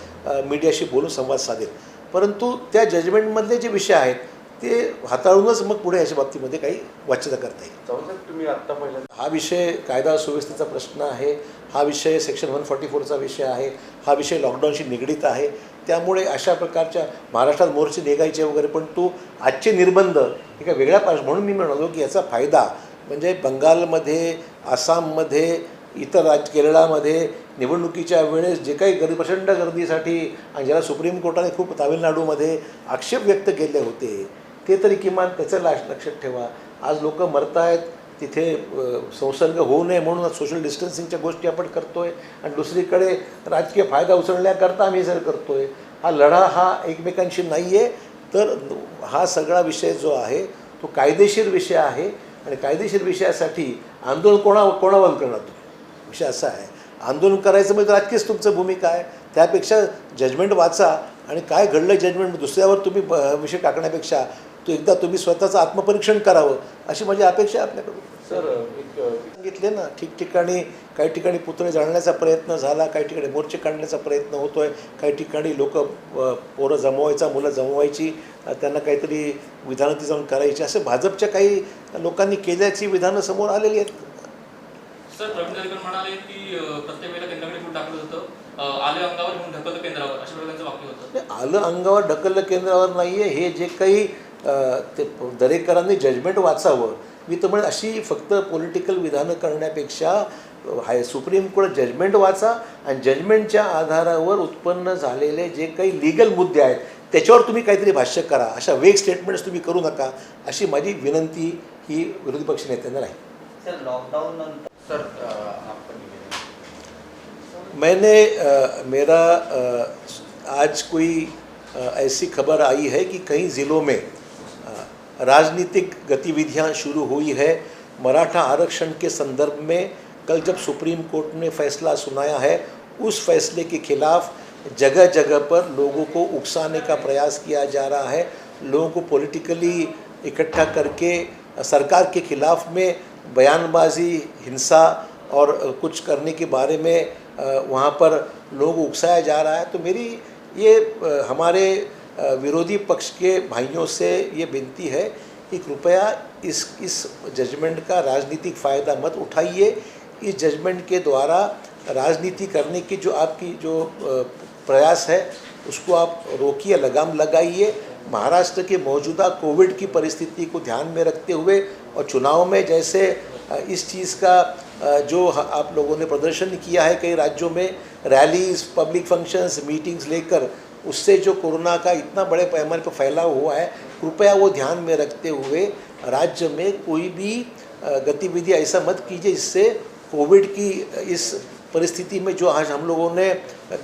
मीडियाशी बोलून संवाद साधेल. परंतु त्या जजमेंटमधले जे विषय आहेत ते हाताळूनच मग पुढे याच्या बाबतीमध्ये काही वाच्यता करता येईल. तुम्ही आत्ता पहिला हा विषय कायदा सुव्यवस्थेचा प्रश्न आहे, हा विषय सेक्शन 144चा विषय आहे, हा विषय लॉकडाऊनशी निगडीत आहे. त्यामुळे अशा प्रकारच्या महाराष्ट्रात मोर्चे निघायचे वगैरे, पण तो आजचे निर्बंध एका वेगळ्या म्हणून मी म्हणालो की याचा फायदा म्हणजे बंगालमध्ये, आसाममध्ये, इतर केरळामध्ये निवडणुकीच्या वेळेस जे काही प्रचंड गर्दीसाठी आणि ज्याला सुप्रीम कोर्टाने खूप तामिळनाडूमध्ये आक्षेप व्यक्त केले होते ते तरी किमान त्याचं लक्षात ठेवा. आज लोक मरत आहेत, तिथे संसर्ग होऊ नये म्हणून सोशल डिस्टन्सिंगच्या गोष्टी आपण करतो आहे आणि दुसरीकडे राजकीय फायदा उचलण्याकरता आम्ही जर करतो आहे. हा लढा हा एकमेकांशी नाही आहे. तर हा सगळा विषय जो आहे तो कायदेशीर विषय आहे आणि कायदेशीर विषयासाठी आंदोलन कोणावर करणार तुम्ही. विषय असा आहे, आंदोलन करायचं म्हणजे राजकीयच तुमचं भूमिका आहे. त्यापेक्षा जजमेंट वाचा आणि काय घडलं जजमेंट दुसऱ्यावर तुम्ही विषय टाकण्यापेक्षा तो एकदा तुम्ही स्वतःचं आत्मपरीक्षण करावं अशी माझी अपेक्षा आहे आपल्याकडून. सर, सांगितले ना, ठिकठिकाणी काही ठिकाणी पुतळे जाळण्याचा प्रयत्न झाला, काही ठिकाणी मोर्चे काढण्याचा प्रयत्न होतो आहे, काही ठिकाणी लोक पोरं जमवायचा, मुलं जमवायची, त्यांना काहीतरी विधानं ती जाऊन करायची, असं भाजपच्या काही लोकांनी केल्याची विधानं समोर आलेली आहेत. सर, प्रवीण दरेकर म्हणाले की प्रत्येक वेळेला केंद्राकडे फूट टाकलं होतं, आलं अंगावर घेऊन ढकललं केंद्रावर, अशा प्रकारचं वाक्य होतं. आलं अंगावर ढकललं केंद्रावर नाही आहे. हे जे काही ते दरेकरांनी जजमेंट वाचावं. मी तर म्हणजे अशी फक्त पॉलिटिकल विधानं करण्यापेक्षा सुप्रीम कोर्ट जजमेंट वाचा आणि जजमेंटच्या आधारावर उत्पन्न झालेले जे काही लीगल मुद्दे आहेत त्याच्यावर तुम्ही काहीतरी भाष्य करा. अशा वेग स्टेटमेंट्स तुम्ही करू नका अशी माझी विनंती ही विरोधी पक्ष नेत्यांना राहील. सर, लॉकडाऊन नंतर मेरा आज कोई ऐसी खबर आई है कि कई ज़िलों में राजनीतिक गतिविधियां शुरू हुई है. मराठा आरक्षण के संदर्भ में कल जब सुप्रीम कोर्ट ने फैसला सुनाया है उस फैसले के खिलाफ जगह जगह पर लोगों को उकसाने का प्रयास किया जा रहा है. लोगों को पॉलिटिकली इकट्ठा करके सरकार के खिलाफ में बयानबाजी, हिंसा और कुछ करने के बारे में वहाँ पर लोगों को उकसाया जा रहा है. तो मेरी ये हमारे विरोधी पक्ष के भाइयों से ये विनती है कि कृपया इस जजमेंट का राजनीतिक फ़ायदा मत उठाइए. इस जजमेंट के द्वारा राजनीति करने की जो आपकी जो प्रयास है उसको आप रोकिए, लगाम लगाइए. महाराष्ट्र के मौजूदा कोविड की परिस्थिति को ध्यान में रखते हुए और चुनाव में जैसे इस चीज़ का जो आप लोगों ने प्रदर्शन किया है कई राज्यों में, रैलीज, पब्लिक फंक्शंस, मीटिंग्स लेकर, उससे जो कोरोना का इतना बड़े पैमाने पर फैलाव हुआ है, कृपया वो ध्यान में रखते हुए राज्य में कोई भी गतिविधि ऐसा मत कीजिए जिससे कोविड की इस परिस्थिति में जो आज हम लोगों ने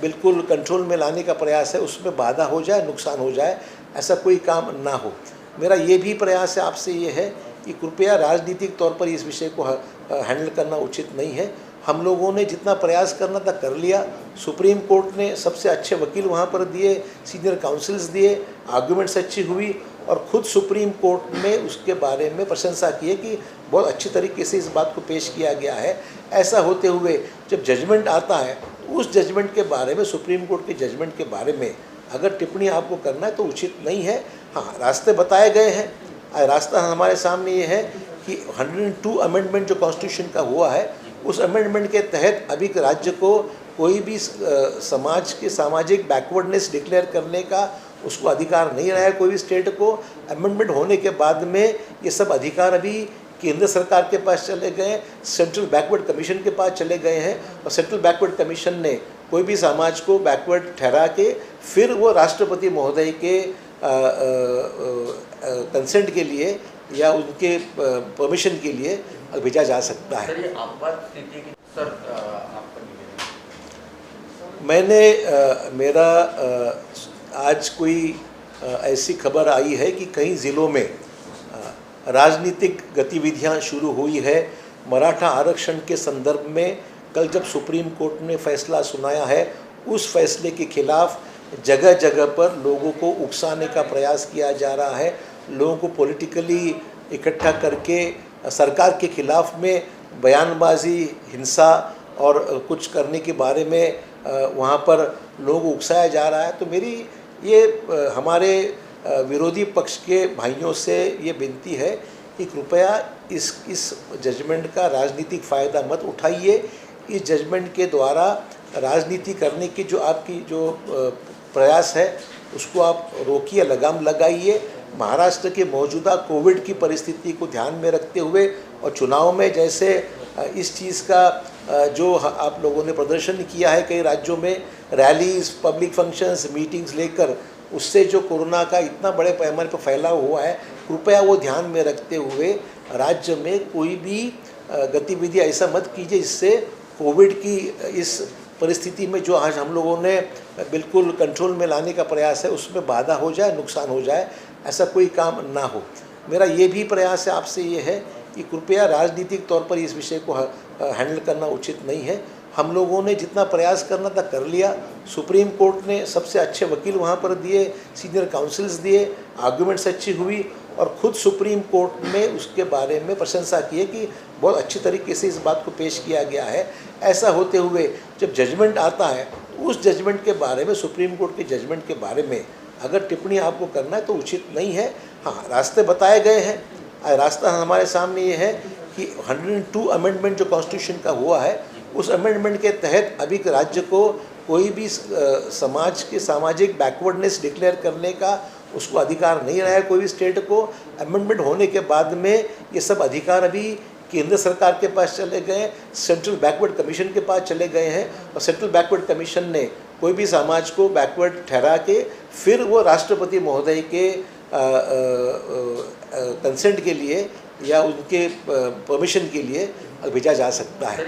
बिल्कुल कंट्रोल में लाने का प्रयास है उसमें बाधा हो जाए, नुकसान हो जाए, ऐसा कोई काम ना हो. मेरा ये भी प्रयास है आपसे ये है कि कृपया राजनीतिक तौर पर इस विषय को हैंडल करना उचित नहीं है. हम लोगों ने जितना प्रयास करना था कर लिया. सुप्रीम कोर्ट ने सबसे अच्छे वकील वहाँ पर दिए, सीनियर काउंसिल्स दिए, आर्गूमेंट्स अच्छी हुई और ख़ुद सुप्रीम कोर्ट ने उसके बारे में प्रशंसा की है कि बहुत अच्छी तरीके से इस बात को पेश किया गया है. ऐसा होते हुए जब जजमेंट आता है उस जजमेंट के बारे में, सुप्रीम कोर्ट के जजमेंट के बारे में अगर टिप्पणी आपको करना है तो उचित नहीं है. हाँ, रास्ते बताए गए हैं। रास्ता हमारे सामने ये है कि 102 अमेंडमेंट जो कॉन्स्टिट्यूशन का हुआ है, उस अमेंडमेंट के तहत अभी राज्य को कोई भी समाज के सामाजिक बैकवर्डनेस डिक्लेयर करने का उसको अधिकार नहीं रहा है कोई भी स्टेट को। अमेंडमेंट होने के बाद में ये सब अधिकार अभी केंद्र सरकार के पास चले गए, सेंट्रल बैकवर्ड कमीशन के पास चले गए हैं, और सेंट्रल बैकवर्ड कमीशन ने कोई भी समाज को बैकवर्ड ठहरा के फिर वो राष्ट्रपति महोदय के कंसेंट के लिए या उनके परमिशन के लिए भेजा जा सकता है। मैंने मेरा आज कोई ऐसी खबर आई है कि कई ज़िलों में राजनीतिक गतिविधियां शुरू हुई है। मराठा आरक्षण के संदर्भ में कल जब सुप्रीम कोर्ट ने फैसला सुनाया है, उस फैसले के खिलाफ जगह जगह पर लोगों को उकसाने का प्रयास किया जा रहा है। लोगों को पॉलिटिकली इकट्ठा करके सरकार के खिलाफ में बयानबाजी, हिंसा और कुछ करने के बारे में वहाँ पर लोगों को उकसाया जा रहा है। तो मेरी ये हमारे विरोधी पक्ष के भाइयों से ये विनती है कि कृपया इस जजमेंट का राजनीतिक फ़ायदा मत उठाइए। इस जजमेंट के द्वारा राजनीति करने की जो आपकी जो प्रयास है उसको आप रोकिए, लगाम लगाइए। महाराष्ट्र के मौजूदा कोविड की परिस्थिति को ध्यान में रखते हुए और चुनाव में जैसे इस चीज़ का जो आप लोगों ने प्रदर्शन किया है कई राज्यों में, रैलीज, पब्लिक फंक्शंस, मीटिंग्स लेकर, उससे जो कोरोना का इतना बड़े पैमाने पर फैलाव हुआ है, कृपया वो ध्यान में रखते हुए राज्य में कोई भी गतिविधि ऐसा मत कीजिए जिससे कोविड की इस परिस्थिति में जो आज हम लोगों ने बिल्कुल कंट्रोल में लाने का प्रयास है उसमें बाधा हो जाए, नुकसान हो जाए, ऐसा कोई काम ना हो। मेरा ये भी प्रयास है आपसे ये है कि कृपया राजनीतिक तौर पर इस विषय को हैंडल करना उचित नहीं है। हम लोगों ने जितना प्रयास करना था कर लिया। सुप्रीम कोर्ट ने सबसे अच्छे वकील वहाँ पर दिए, सीनियर काउंसिल्स दिए, आर्गूमेंट्स अच्छी हुई, और ख़ुद सुप्रीम कोर्ट ने उसके बारे में प्रशंसा की है कि बहुत अच्छी तरीके से इस बात को पेश किया गया है। ऐसा होते हुए जब जजमेंट आता है उस जजमेंट के बारे में, सुप्रीम कोर्ट के जजमेंट के बारे में अगर टिप्पणी आपको करना है तो उचित नहीं है। हाँ, रास्ते बताए गए हैं। रास्ता हमारे सामने ये है कि 102 अमेंडमेंट जो कॉन्स्टिट्यूशन का हुआ है, उस अमेंडमेंट के तहत अभी राज्य को कोई भी समाज के सामाजिक बैकवर्डनेस डिक्लेयर करने का उसको अधिकार नहीं रहा है कोई भी स्टेट को। अमेंडमेंट होने के बाद में ये सब अधिकार अभी केंद्र सरकार के पास चले गए, सेंट्रल बैकवर्ड कमीशन के पास चले गए हैं, और सेंट्रल बैकवर्ड कमीशन ने कोई भी समाज को बैकवर्ड ठहरा के फिर वो राष्ट्रपति महोदय के कंसेंट के लिए या उनके परमिशन के लिए भेजा जा सकता है।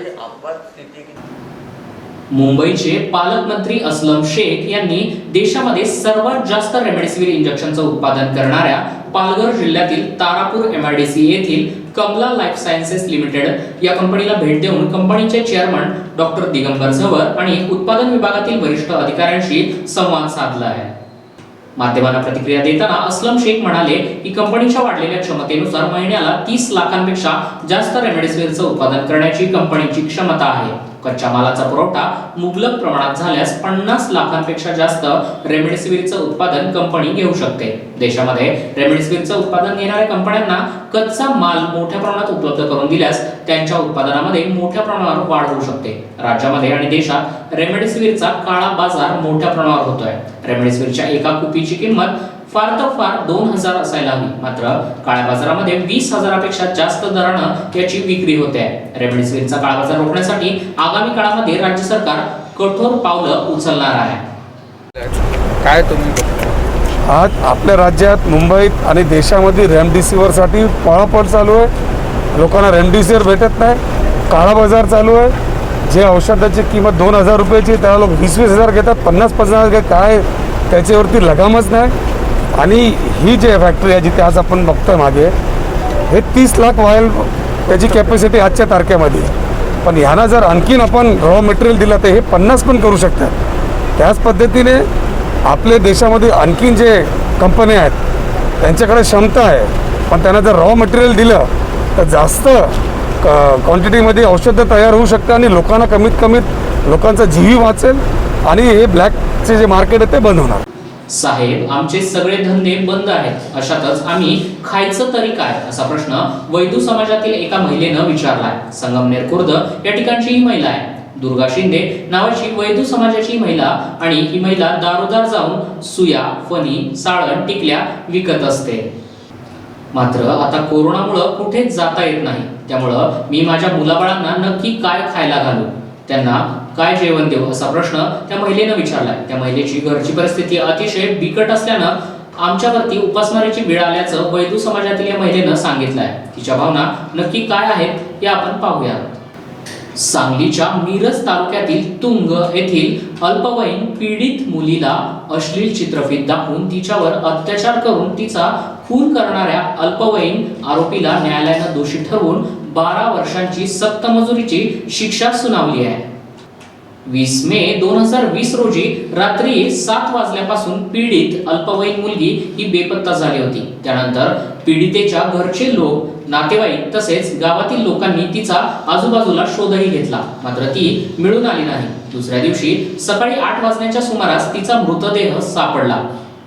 मुंबईचे पालकमंत्री अस्लम शेख यांनी देशामध्ये सर्वात जास्त रेमडेसिवीर इंजेक्शनचं उत्पादन करणाऱ्या पालघर जिल्ह्यातील तारापूर MIDC येथील कमला लाईफ सायन्सेस लिमिटेड या कंपनीला भेट देऊन कंपनीचे चेअरमन डॉक्टर दिगंबर झवर आणि उत्पादन विभागातील वरिष्ठ अधिकाऱ्यांशी संवाद साधला आहे। माध्यमांना प्रतिक्रिया देताना अस्लम शेख म्हणाले की कंपनीच्या वाढलेल्या क्षमतेनुसार महिन्याला 30 लाखांपेक्षा जास्त रेमडेसिवीरचं उत्पादन करण्याची कंपनीची क्षमता आहे। कच्च्या मालाचा पुरवठा मुबलक प्रमाणात झाल्यास 50 लाखांपेक्षा जास्त रेमडेसिवीरचं उत्पादन कंपनी घेऊ शकते। देशामध्ये रेमडेसिवीरचं उत्पादन घेणाऱ्या कंपन्यांना कच्चा माल मोठ्या प्रमाणात उपलब्ध करून दिल्यास त्यांच्या उत्पादनामध्ये मोठ्या प्रमाणावर वाढ होऊ शकते। राज्यामध्ये आणि देशात रेमडेसिवीरचा काळा बाजार मोठ्या प्रमाणावर होतोय। रेमडेसिवीरच्या एका कुपीची किंमत फार तर फार 2000 असायला हवी, मात्र काळ्या बाजारामध्ये 20,000पेक्षा जास्त दराने याची विक्री होते आहे। रेमडेसिवीरचा काळा बाजार रोखण्यासाठी आगामी काळामध्ये राज्य सरकार कठोर पावलं उचलणार आहे। काय तुम्ही आज आपल्या राज्यात, मुंबईत आणि देशामध्ये रेमडेसिवीरसाठी पळापळ चालू आहे। लोकांना रेमडेसिवीर भेटत नाही, काळा बाजार चालू आहे। जे औषधाची किंमत 2000 रुपयाची त्याला लोक 20,000 घेतात, 50,000 घेतात, काय त्याच्यावरती लगामच नाही। आणि ही जे फॅक्टरी आहे जिथे आज आपण बघतोय मागे, हे 30 लाख वायल त्याची कॅपॅसिटी आजच्या तारखेमध्ये, पण ह्यांना जर आणखीन आपण रॉ मटेरियल दिलं तर हे 50 पण करू शकतात। त्याच पद्धतीने आपल्या देशामध्ये आणखीन जे कंपन्या आहेत त्यांच्याकडे क्षमता आहे, पण त्यांना जर रॉ मटेरियल दिलं तर जास्त क्वांटिटीमध्ये औषधं तयार होऊ शकतं आणि लोकांना कमीत कमी लोकांचा जीव वाचेल आणि हे ब्लॅकचे जे मार्केट आहे ते बंद होणार। साहेब, आमचे सगळे धंदे बंद आहेत, अशातच आम्ही खायचं तरी काय, असा प्रश्न वैदू समाजातील एका महिलेनं विचारलाय. संगमनेर खुर्द या ठिकाणची ही महिला आहे. दुर्गा शिंदे नावाची वैदू समाजाची महिला आणि ही महिला दारोदार जाऊन सुया, फणी, साळण, टिकल्या विकत असते. मात्र आता कोरोनामुळं कुठेच जाता येत नाही. त्यामुळं मी माझ्या मुलाबाळांना नक्की काय खायला घालू, त्यांना काय जेवण देऊ, असा प्रश्न त्या महिलेनं विचारलाय. त्या महिलेची घरची परिस्थिती अतिशय बिकट असल्यानं आमच्यावरती उपासमारीची वेळ आल्याचं वैदू समाजातील या महिलेनं सांगितलंय. तिच्या भावना नक्की काय आहेत हे आपण पाहूया. सांगलीच्या मिरज तालुक्यातील तुंग येथील अल्पवयीन पीडित मुलीला अश्लील चित्रफित दाखवून तिच्यावर अत्याचार करून तिचा खून करणाऱ्या अल्पवयीन आरोपीला न्यायालयानं दोषी ठरवून 12 वर्षांची सक्तमजुरीची शिक्षा सुनावली आहे. 20 मे 2020 रोजी रात्री 7 वाजल्यापासून पीडित अल्पवयीन मुलगी ही बेपत्ता झाली होती. त्यानंतर पीडितेच्या घरचे लोक, नातेवाईक तसेच गावातील लोकांनी तिचा आजूबाजूला शोधही घेतला, मात्र ती मिळून आली नाही. दुसऱ्या दिवशी सकाळी 8 वाजण्याच्या सुमारास तिचा मृतदेह सापडला.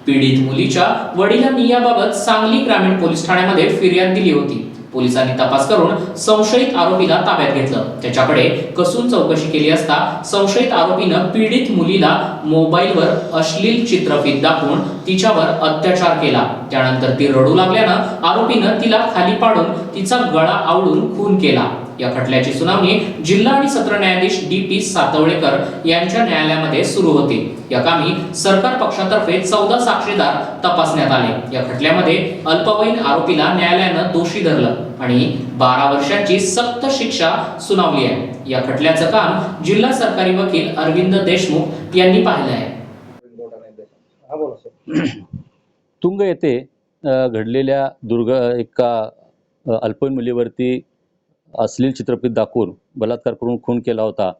पीडित मुलीच्या वडिलांनी याबाबत सांगली ग्रामीण पोलीस ठाण्यामध्ये फिर्याद दिली होती. पोलिसांनी तपास करून संशयित आरोपीला ताब्यात घेतलं. त्याच्याकडे कसून चौकशी केली असता संशयित आरोपीनं पीडित मुलीला मोबाईलवर अश्लील चित्रफित दाखवून तिच्यावर अत्याचार केला. त्यानंतर ती रडू लागल्यानं आरोपीनं तिला खाली पाडून तिचा गळा आवळून खून केला. या खटल्याची सुनावणी जिल्हा आणि सत्र न्यायाधीश DP सातवळेकर यांच्या न्यायालयामध्ये सुरू होती. या कामी सरकार पक्षातर्फे 14 साक्षीदार तपासण्यात आले. या खटल्यामध्ये अल्पवयीन आरोपीला न्यायालयानं दोषी धरलं आणि 12 वर्षांची सक्त शिक्षा सुनावली आहे. या खटल्याचं काम जिल्हा सरकारी वकील अरविंद देशमुख यांनी पाहिलं आहे. तुंग येथे घडलेल्या एका अल्पवयीन मुलीवरती अश्लील चित्रफित दाखवून बलात्कार करून खून केला होता.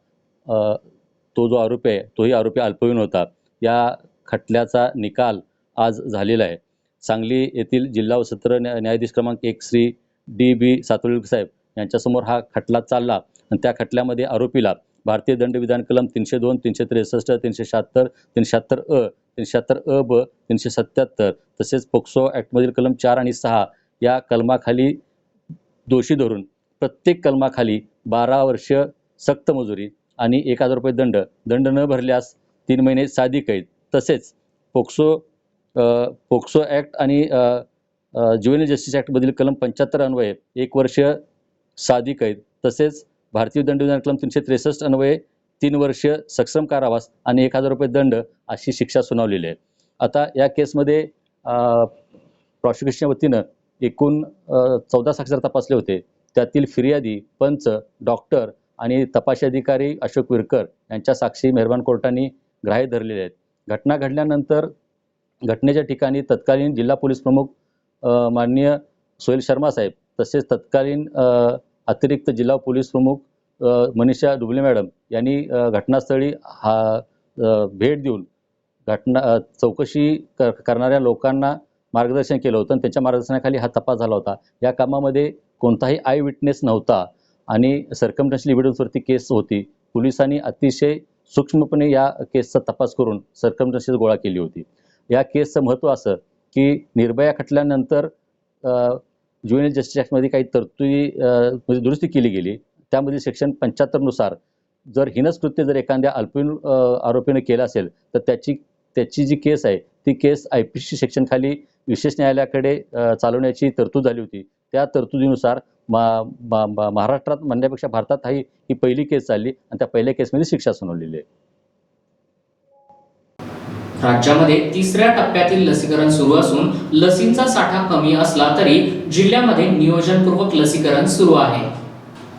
तो जो आरोपी आहे तोही आरोपी अल्पवयीन होता. या खटल्याचा निकाल आज झालेला आहे. सांगली येथील जिल्हा व सत्र न्यायाधीश क्रमांक 1 श्री DB सातवळेकर साहेब यांच्यासमोर हा खटला चालला आणि त्या खटल्यामध्ये आरोपीला भारतीय दंडविधान कलम 302, 363, 376, 376 376 ब 377 तसेच पोक्सो ॲक्टमधील कलम 4 आणि 6 या कलमाखाली दोषी धरून प्रत्येक कलमाखाली 12 वर्ष सक्त मजुरी आणि 1000 रुपये दंड न भरल्यास 3 महिने साधी कैद तसेच पोक्सो ॲक्ट आणि ज्युव्हेनाइल जस्टिस ॲक्टमधील कलम 75 अन्वये 1 वर्ष साधी कैद तसेच भारतीय दंडविधान कलम 363 अन्वये 3 वर्ष सक्षम कारावास आणि 1000 रुपये दंड अशी शिक्षा सुनावलेली आहे. आता या केसमध्ये प्रॉसिक्युशनच्या वतीनं एकूण 14 साक्षीदार तपासले होते. त्यातील फिर्यादी, पंच, डॉक्टर आणि तपासी अधिकारी अशोक विरकर यांच्या साक्षी मेहरबान कोर्टाने ग्राह्य धरलेले आहेत. घटना घडल्यानंतर घटनेच्या ठिकाणी तत्कालीन जिल्हा पोलीस प्रमुख माननीय सोहेल शर्मा साहेब तसेच तत्कालीन अतिरिक्त जिल्हा पोलीस प्रमुख मनीषा डुबले मॅडम यांनी घटनास्थळी भेट देऊन चौकशी करणाऱ्या लोकांना मार्गदर्शन केलं होतं आणि त्यांच्या मार्गदर्शनाखाली हा तपास झाला होता. या कामामध्ये कोणताही आय विटनेस नव्हता आणि सर्कमस्टन्शियल एव्हिडन्सवरती केस होती. पोलिसांनी अतिशय सूक्ष्मपणे या केसचा तपास करून सर्कमस्टन्सेस गोळा केली होती. या केसचं महत्त्व असं की निर्भया खटल्यानंतर ज्युव्हेनाइल जस्टिस ॲक्टमध्ये काही तरतुदी दुरुस्ती केली गेली. त्यामधील सेक्शन 75 नुसार जर हिनस कृत्य जर एखाद्या अल्पवयीन आरोपीने केलं असेल तर त्याची जी केस आहे ती केस IPC सेक्शन खाली विशेष न्यायालयाकडे चालवण्याची तरतूद झाली होती. त्या तरतुदीनुसार महाराष्ट्रात म्हणण्यापेक्षा भारतात ही पहिली केस चालली आणि त्या पहिल्या केसमध्ये शिक्षा सुनावलेली आहे. राज्यामध्ये 3ऱ्या टप्प्यातील लसीकरण सुरू असून लसींचा साठा कमी असला तरी जिल्ह्यामध्ये नियोजनपूर्वक लसीकरण सुरू आहे.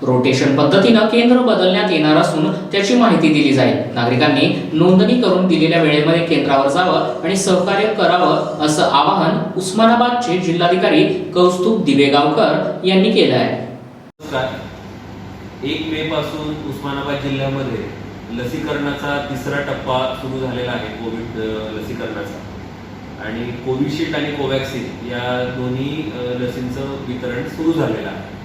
रोटेशन पद्धतीनं केंद्र बदलण्यात येणार असून त्याची माहिती दिली जाईल. नागरिकांनी नोंदणी करून दिलेल्या वेळेमध्ये केंद्रावर जावं आणि सहकार्य करावं असं आवाहन उस्मानाबादचे जिल्हाधिकारी कौस्तुभ दिवेगावकर यांनी केलं आहे. 1 मे पासून उस्मानाबाद जिल्ह्यामध्ये लसीकरणाचा 3रा टप्पा सुरू झालेला आहे. कोविड लसीकरणाचा आणि कोविशिल्ड आणि कोवॅक्सिन या दोन्ही लसींचं वितरण सुरू झालेलं आहे.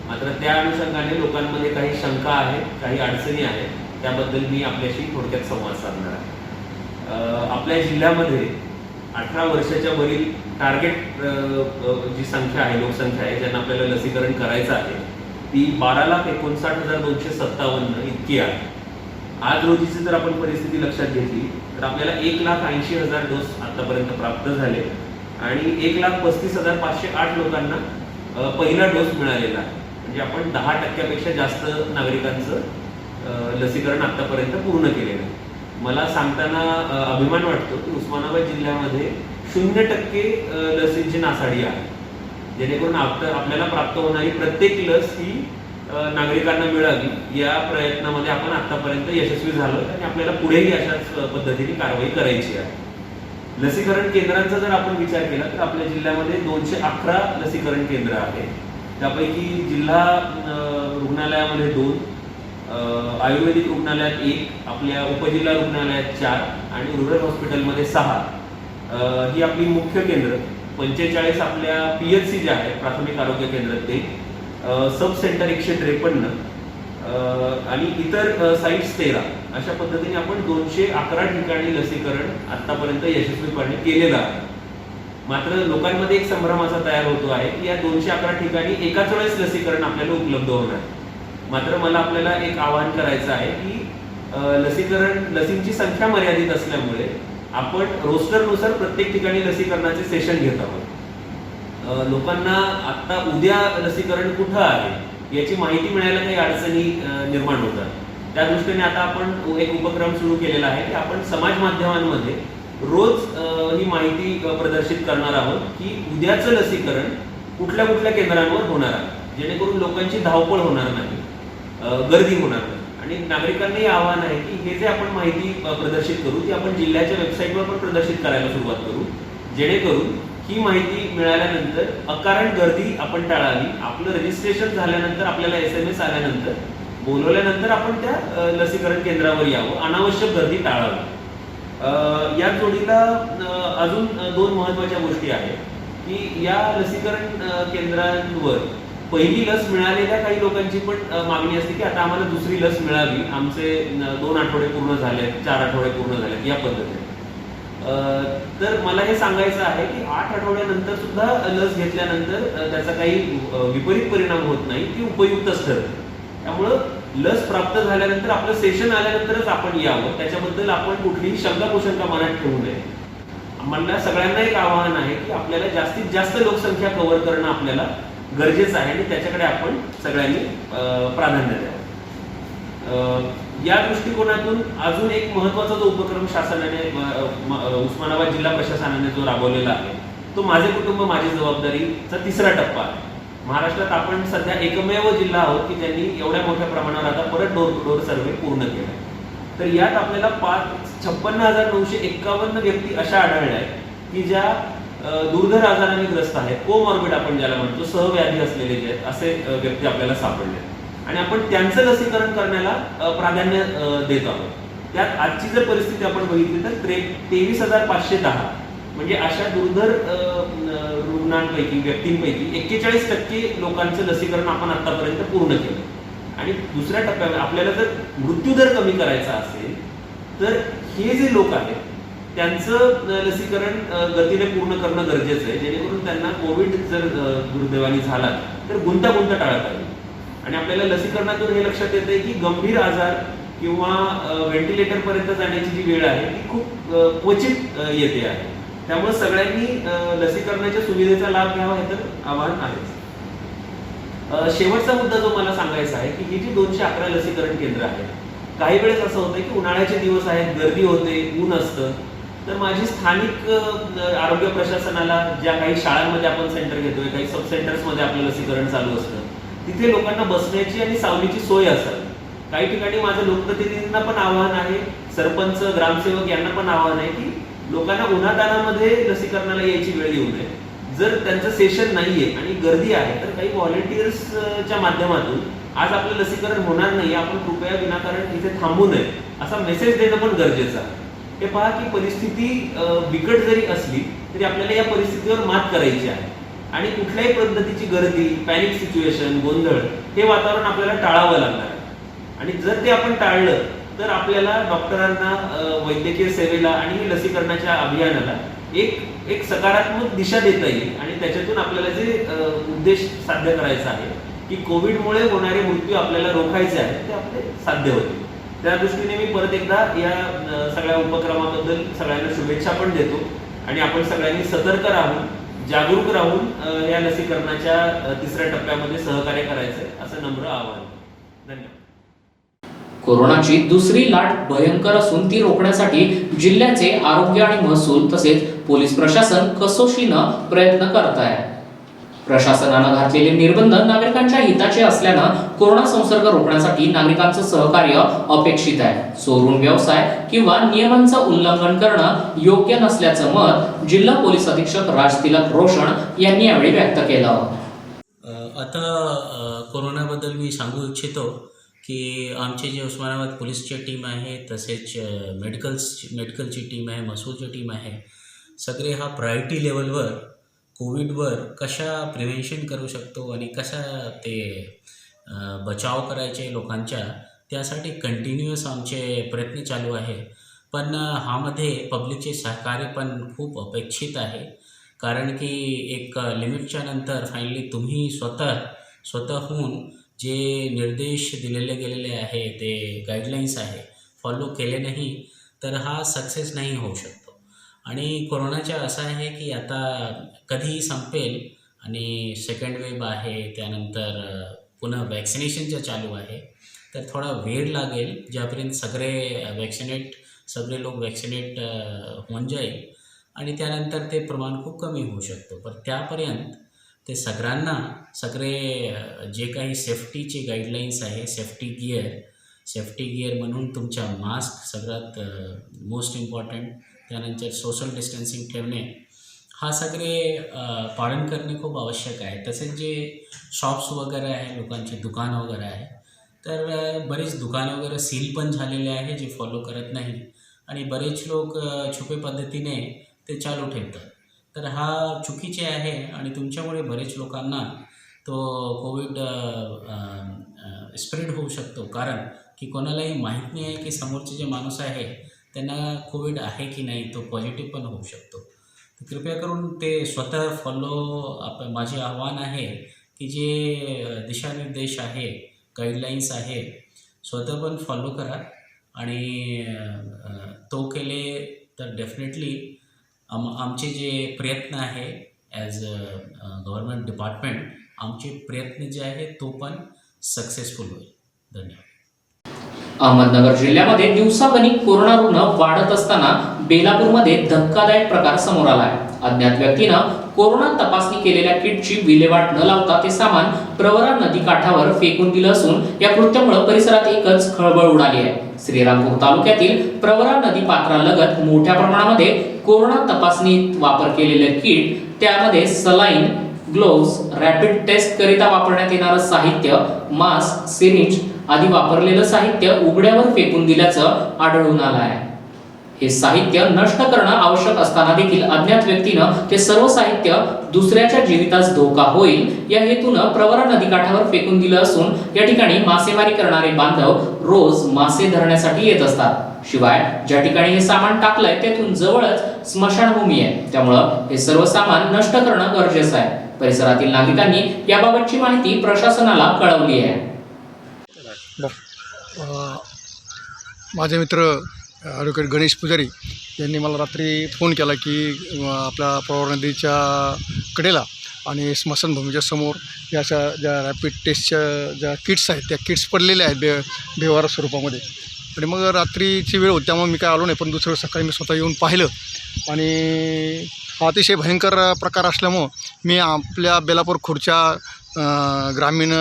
मात्र त्या अनुषंगाने लोकांमध्ये काही शंका आहे, काही अडचणी आहेत, त्याबद्दल मी आपल्याशी थोडक्यात संवाद साधणार आहे. आपल्या जिल्ह्यामध्ये 18 वर्षाच्या वरील टार्गेट जी संख्या आहे, लोकसंख्या आहे, ज्यांना आपल्याला लसीकरण करायचं आहे, ती 12,59,257 इतकी आहे. आज रोजीची जर आपण परिस्थिती लक्षात घेतली तर आपल्याला 1,80,000 डोस आतापर्यंत प्राप्त झाले आणि 1,35,508 लोकांना पहिला डोस मिळालेला आहे. म्हणजे आपण 10% जास्त नागरिकांचं लसीकरण आतापर्यंत पूर्ण केलेलं आहे. मला सांगताना अभिमान वाटतो की उस्मानाबाद जिल्ह्यामध्ये 0% लसींची नासाडी आहे, जेणेकरून आपल्याला प्राप्त होणारी प्रत्येक लस ही नागरिकांना मिळावी या प्रयत्नामध्ये आपण आतापर्यंत यशस्वी झालो आणि आपल्याला पुढेही अशाच पद्धतीने कारवाई करायची आहे. लसीकरण केंद्रांचा जर आपण विचार केला तर आपल्या जिल्ह्यामध्ये 211 लसीकरण केंद्र आहेत. त्यापैकी जिल्हा रुग्णालयामध्ये 2, आयुर्वेदिक रुग्णालयात 1, आपल्या उपजिल्हा रुग्णालयात 4 आणि रुरल हॉस्पिटलमध्ये 6 ही आपली मुख्य केंद्र. 45 आपल्या PHC ज्या आहेत, प्राथमिक आरोग्य केंद्र, ते सब सेंटर 153 आणि इतर साईट्स 13. अशा पद्धतीने आपण 211 ठिकाणी लसीकरण आतापर्यंत यशस्वीपणे केलेलं आहे. मात्र लोकांमध्ये एक संभ्रम असा तयार होतो आहे की या 211 ठिकाणी एकाच वेळेस लसीकरण आपल्याला उपलब्ध होणार. मात्र मला आपल्याला एक आवाहन करायचं आहे की लसींची संख्या मर्यादित असल्यामुळे आपण रोस्टरनुसार प्रत्येक ठिकाणी लसीकरणाचे सेशन घेत आहोत. लोकांना आता उद्या लसीकरण कुठं आहे याची माहिती मिळायला काही अडचणी निर्माण होतात. त्या दृष्टीने आता आपण एक उपक्रम सुरू केलेला आहे की आपण समाज माध्यमांमध्ये रोज ही माहिती प्रदर्शित करणार आहोत की उद्याचं लसीकरण कुठल्या कुठल्या केंद्रांवर होणार आहे, जेणेकरून लोकांची धावपळ होणार नाही, गर्दी होणार नाही. आणि नागरिकांनाही आवाहन आहे की हे जे आपण माहिती प्रदर्शित करू ती आपण जिल्ह्याच्या वेबसाईटवर पण प्रदर्शित करायला सुरुवात करू, जेणेकरून ही माहिती मिळाल्यानंतर अकारण गर्दी आपण टाळावी. आपलं रजिस्ट्रेशन झाल्यानंतर आपल्याला SMS आल्यानंतर बोलवल्यानंतर आपण त्या लसीकरण केंद्रावर यावं, अनावश्यक गर्दी टाळावी. या जोडीला अजून 2 महत्त्वाच्या गोष्टी आहेत की या लसीकरण केंद्रांवर पहिली लस मिळालेल्या काही लोकांची पण मागणी असते की आता आम्हाला दुसरी लस मिळावी, आमचे 2 आठवडे पूर्ण झाले, 4 आठवडे पूर्ण झाले, या पद्धतीने. तर मला हे सांगायचं आहे की 8 आठवड्यानंतर सुद्धा लस घेतल्यानंतर त्याचा काही विपरीत परिणाम होत नाही, ती उपयुक्तच ठरते. त्यामुळं लस प्राप्त झाल्यानंतर आपलं सेशन आल्यानंतरच आपण यावं, त्याच्याबद्दल आपण कुठलीही शंका मनात ठेवू नये. मला सगळ्यांना एक आवाहन आहे की आपल्याला जास्तीत जास्त लोकसंख्या कव्हर करणं आपल्याला गरजेचं आहे आणि त्याच्याकडे आपण सगळ्यांनी प्राधान्य द्यावं. या दृष्टिकोनातून अजून एक महत्त्वाचा जो उपक्रम शासनाने उस्मानाबाद जिल्हा प्रशासनाने जो राबवलेला आहे तो माझे कुटुंब माझी जबाबदारीचा 3रा टप्पा आहे. महाराष्ट्रात आपण सध्या एकमेव जिल्हा आहोत की ज्यांनी एवढ्या मोठ्या प्रमाणावर आता परत डोर टू डोर सर्व्हे पूर्ण केला. तर यात आपल्याला 56,951 व्यक्ती अशा आढळल्या आहेत की ज्या दुर्धर आजाराने ग्रस्त आहेत, कोमॉर्बिड आपण ज्याला म्हणतो, सहव्याधी असलेले जे आहेत असे व्यक्ती आपल्याला सापडले आणि आपण त्यांचं लसीकरण करण्याला प्राधान्य देत आहोत. त्यात आजची जर परिस्थिती आपण बघितली तर 23,510 म्हणजे अशा दुर्धर रुग्णांपैकी व्यक्तींपैकी 41% लोकांचं लसीकरण आपण आतापर्यंत पूर्ण केलं. आणि दुसऱ्या टप्प्यावर आपल्याला जर मृत्यूदर कमी करायचा असेल तर हे जे लोक आहेत त्यांचं लसीकरण गतीने पूर्ण करणं गरजेचं आहे, जेणेकरून त्यांना कोविड जर दुर्दैवाने झाला तर गुंतागुंत टाळता येईल. आणि आपल्याला लसीकरणातून हे लक्षात येतं की गंभीर आजार किंवा व्हेंटिलेटर पर्यंत जाण्याची जी वेळ आहे ती खूप क्वचित येते आहे. त्यामुळे सगळ्यांनी लसीकरणाच्या सुविधेचा लाभ घ्यावा हे तर आवाहन आहेच. शेवटचा मुद्दा जो मला सांगायचा आहे की ही जी 211 लसीकरण केंद्र आहेत, काही वेळेस असं होतं की उन्हाळ्याचे दिवस आहेत, गर्दी होते, ऊन असतं, तर माझी स्थानिक आरोग्य प्रशासनाला ज्या काही शाळांमध्ये आपण सेंटर घेतोय, काही सब सेंटर्समध्ये आपलं लसीकरण चालू असतं, तिथे लोकांना बसण्याची आणि सावलीची सोय असावी. काही ठिकाणी माझं लोकप्रतिनिधींना पण आवाहन आहे, सरपंच, ग्रामसेवक यांना पण आवाहन आहे की लोकांना उन्हातानामध्ये लसीकरणाला यायची वेळ येऊ नये. जर त्यांचं सेशन नाहीये आणि गर्दी आहे तर काही व्हॉलेंटियर्सच्या माध्यमातून आज आपलं लसीकरण होणार नाही, आपण कृपया विनाकारण इथे थांबू नये असा मेसेज देणं पण गरजेचं आहे. हे पहा की परिस्थिती बिकट जरी असली तरी आपल्याला या परिस्थितीवर मात करायची आहे आणि कुठल्याही पद्धतीची गर्दी, पॅनिक सिच्युएशन, गोंधळ हे वातावरण आपल्याला टाळावं लागणार आहे. आणि जर ते आपण टाळलं तर आपल्याला डॉक्टरांना, वैद्यकीय सेवेला आणि लसीकरणाच्या अभियानाला एक सकारात्मक दिशा देता येईल आणि त्याच्यातून आपल्याला जे उद्देश साध्य करायचा आहे की कोविडमुळे होणारे मृत्यू आपल्याला रोखायचे आहेत ते आपले साध्य होतील. त्या दृष्टीने मी परत एकदा या सगळ्या उपक्रमाबद्दल सगळ्यांना शुभेच्छा पण देतो आणि आपण सगळ्यांनी सतर्क राहून जागरूक राहून या लसीकरणाच्या तिसऱ्या टप्प्यामध्ये सहकार्य करायचं असं नम्र आवाहन. धन्यवाद. कोरोनाची दुसरी लाट भयंकर असून ती रोखण्यासाठी जिल्ह्याचे आरोग्य आणि महसूल तसेच पोलीस प्रशासन कसोशीनं प्रयत्न करत आहे. प्रशासनानं घातलेले निर्बंध नागरिकांच्या हिताचे असल्यानं कोरोना संसर्ग रोखण्यासाठी नागरिकांचं सहकार्य अपेक्षित आहे. चोरून व्यवसाय किंवा नियमांचं उल्लंघन करणं योग्य नसल्याचं मत जिल्हा पोलीस अधीक्षक राजतिलक रोशन यांनी यावेळी व्यक्त केलं. आता कोरोनाबद्दल मी सांगू इच्छितो की आमचे जे उस्मानाबाद पोलीसची टीम आहे तसेच मेडिकलची टीम आहे, महसूलची टीम आहे, सगळे हा प्रायोरिटी लेवलवर कोविडवर कशा प्रिव्हेन्शन करू शकतो आणि कशा ते बचाव करायचे लोकांच्या त्यासाठी कंटिन्युअस आमचे प्रयत्न चालू आहे. पण ह्यामध्ये पब्लिकचे सहकार्य पण खूप अपेक्षित आहे कारण की एक लिमिटच्या नंतर फायनली तुम्ही स्वतःहून जे निर्देश दिलेले गेलेले आहे ते गाईडलाईन्स आहे फॉलो केले नाही तर हा सक्सेस नाही होऊ शकतो. आणि कोरोनाच्या असं आहे की आता कधीही संपेल आणि सेकंड वेव आहे त्यानंतर पुन्हा वॅक्सिनेशनचं चालू आहे तर थोडा वेळ लागेल ज्यापर्यंत सगळे लोक वॅक्सिनेट होऊन जाईल आणि त्यानंतर ते प्रमाण खूप कमी होऊ शकतो. पण त्यापर्यंत ते सगळे जे काही सेफ्टीचे गाईडलाईन्स आहे सेफ्टी गिअर म्हणून तुमच्या मास्क सगळ्यात मोस्ट इम्पॉर्टंट, त्यानंतर सोशल डिस्टन्सिंग ठेवणे हा सगळे पालन करणे खूप आवश्यक आहे. तसेच जे शॉप्स वगैरे आहे लोकांचे दुकानं वगैरे आहे तर बरेच दुकानं वगैरे सील पण झालेले आहे जे फॉलो करत नाही आणि बरेच लोक छुपे पद्धतीने ते चालू ठेवतात तर हा चुकीचे आहे आणि तुमच्यामुळे बरेच लोकांना तो कोविड स्प्रेड होऊ शकतो कारण की कोणालाही माहीत नाही आहे की समोरचे जे माणूस आहे त्यांना कोविड आहे की नाही, तो पॉझिटिव्ह पण होऊ शकतो. तर कृपया करून ते स्वतः फॉलो माझे आव्हान आहे की जे दिशानिर्देश आहे गाईडलाईन्स आहे स्वतः पण फॉलो करा आणि तो केले तर डेफिनेटली आमचे जे प्रयत्न आहे ॲज गव्हर्नमेंट डिपार्टमेंट आमचे प्रयत्न जे आहे तो पण सक्सेसफुल होईल. धन्यवाद. अहमदनगर जिल्ह्यामध्ये दिवसागणिक कोरोना रुग्ण वाढत असताना बेलापूरमध्ये धक्कादायक प्रकार समोर आलाय. अज्ञात व्यक्तीनं कोरोना तपासणी केलेल्या किटची विल्हेवाट न लावता ते सामान प्रवरा नदी काठावर फेकून दिलं असून या कृत्यामुळे परिसरात एकच खळबळ उडाली आहे. श्रीरामपूर तालुक्यातील प्रवरा नदी पात्रालगत मोठ्या प्रमाणामध्ये कोरोना तपासणीत वापर केलेलं किट, त्यामध्ये सलाईन, ग्लोव्ज, रॅपिड टेस्ट करिता वापरण्यात येणारं साहित्य, मास्क, सिरिंज आदी वापरलेलं साहित्य उघड्यावर फेकून दिल्याचं आढळून आलं आहे. हे साहित्य नष्ट करणं आवश्यक असताना देखील अज्ञात व्यक्तीनं ते सर्व साहित्य दुसऱ्याच्या जीवितास धोका होईल या हेतूनं प्रवरा नदीकाठावर फेकून दिलं असून या ठिकाणी मासेमारी करणारे बांधव रोज मासे धरण्यासाठी येत असतात. शिवाय ज्या ठिकाणी हे सामान टाकलंय तेथून जवळच स्मशानभूमी आहे, त्यामुळं हे सर्व सामान नष्ट करणं गरजेचं आहे. परिसरातील नागरिकांनी याबाबतची माहिती प्रशासनाला कळवली आहे. माझे मित्र ॲडव्होकेट गणेश पुजारी यांनी मला रात्री फोन केला की आपल्या प्रवरा नदीच्या कडेला आणि स्मशानभूमीच्या समोर या अशा ज्या रॅपिड टेस्टच्या ज्या किट्स आहेत त्या किट्स पडलेल्या आहेत बेवारा स्वरूपामध्ये. आणि मग रात्रीची वेळ होती त्यामुळे मी काय आलो नाही, पण दुसरं सकाळी मी स्वतः येऊन पाहिलं आणि हा अतिशय भयंकर प्रकार असल्यामुळं मी आपल्या बेलापूर खुर्च्या ग्रामीण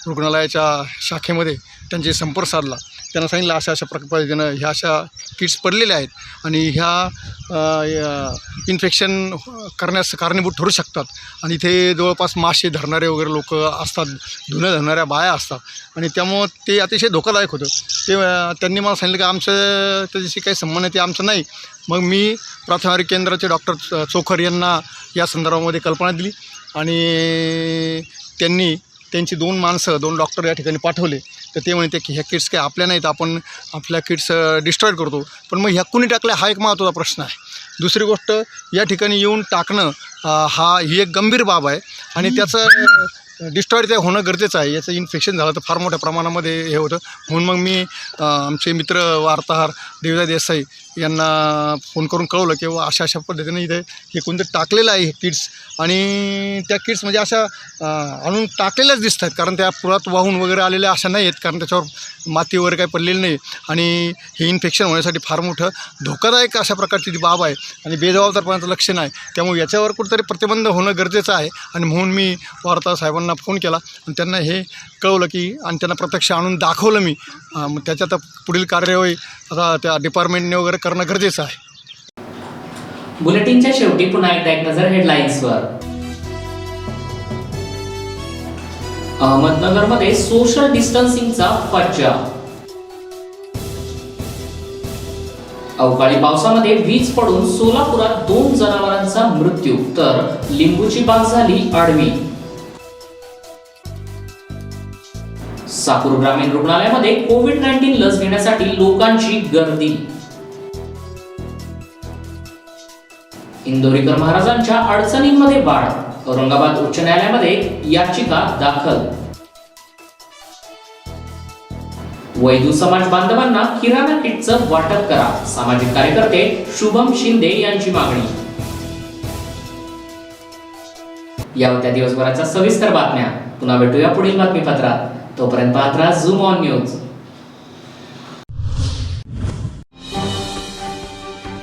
रुग्णालयाच्या शाखेमध्ये त्यांचे संपर्क साधला. त्यांना सांगितलं अशा पद्धतीनं ह्या अशा किट्स पडलेल्या आहेत आणि ह्या इन्फेक्शन करण्यास कारणीभूत ठरू शकतात आणि इथे जवळपास मासे धरणारे वगैरे लोक असतात, धुणं धरणाऱ्या बाया असतात आणि त्यामुळं ते अतिशय धोकादायक होतं. ते त्यांनी मला सांगितलं की आमचं त्याच्याशी काही संबंध ते आमचं नाही. मग मी प्राथमिक आरोग्य केंद्राचे डॉक्टर चोखर यांना या संदर्भामध्ये कल्पना दिली आणि त्यांनी त्यांची दोन डॉक्टर या ठिकाणी पाठवले. तर ते म्हणते की ह्या किट्स काय आपल्या नाहीत, आपण आपल्या किट्स डिस्ट्रॉय करतो. पण मग ह्या कुणी टाकल्या हा एक महत्त्वाचा प्रश्न आहे. दुसरी गोष्ट, या ठिकाणी येऊन टाकणं ही एक गंभीर बाब आहे आणि त्याचं डिस्ट्रॉय ते होणं गरजेचं आहे. याचं इन्फेक्शन झालं तर फार मोठ्या प्रमाणामध्ये हे होतं. म्हणून मग मी आमचे मित्र वार्ताहर देवदा देसाई यांना फोन करून कळवलं की अशा पद्धतीने इथे हे कोणतं टाकलेलं आहे हे किट्स, आणि त्या किट्स म्हणजे अशा आणून टाकलेल्याच दिसत आहेत, कारण त्या पुरात वाहून वगैरे आलेल्या अशा नाही आहेत, कारण त्याच्यावर माती वगैरे काही पडलेली नाही आणि हे इन्फेक्शन होण्यासाठी फार मोठं धोकादायक अशा प्रकारची ती बाब आहे आणि बेजबाबदारपणाचं लक्षण आहे. त्यामुळे याच्यावर कुठेतरी प्रतिबंध होणं गरजेचं आहे आणि म्हणून मी वार्ताहर साहेबांना फोन केला आणि त्यांना हे कळवलं की आणि त्यांना प्रत्यक्ष आणून दाखवलं मी. मग त्याच्यात पुढील कार्यवाही आता त्या डिपार्टमेंटने वगैरे करणं गरजेचं आहे. बुलेटिनच्या शेवटी पुन्हा एकदा एक नजर हेडलाईन्सवर. अहमदनगरमध्ये सोशल डिस्टन्सिंगचा फज्जा. अवकाळी पावसामध्ये वीज पडून सोलापुरात 2 जनावरांचा मृत्यू तर लिंबूची बाग झाली आडवी. साकूर ग्रामीण रुग्णालयामध्ये कोविड-19 लस घेण्यासाठी लोकांची गर्दी. इंदोरीकर महाराजांच्या अडचणींमध्ये वाढ. औरंगाबाद उच्च न्यायालयामध्ये याचिका दाखल. वैदू समाज बांधवांना किराणा किटचं वाटप करा. सामाजिक कार्यकर्ते शुभम शिंदे यांची मागणी. या होत्या दिवसभराच्या सविस्तर बातम्या. पुन्हा भेटूया पुढील बातमीपत्रात. तोपर्यंत पाहत राहा zoom on news.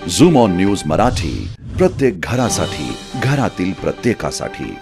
Zoom on news Marathi, प्रत्येक घरासाठी, घरातील प्रत्येकासाठी.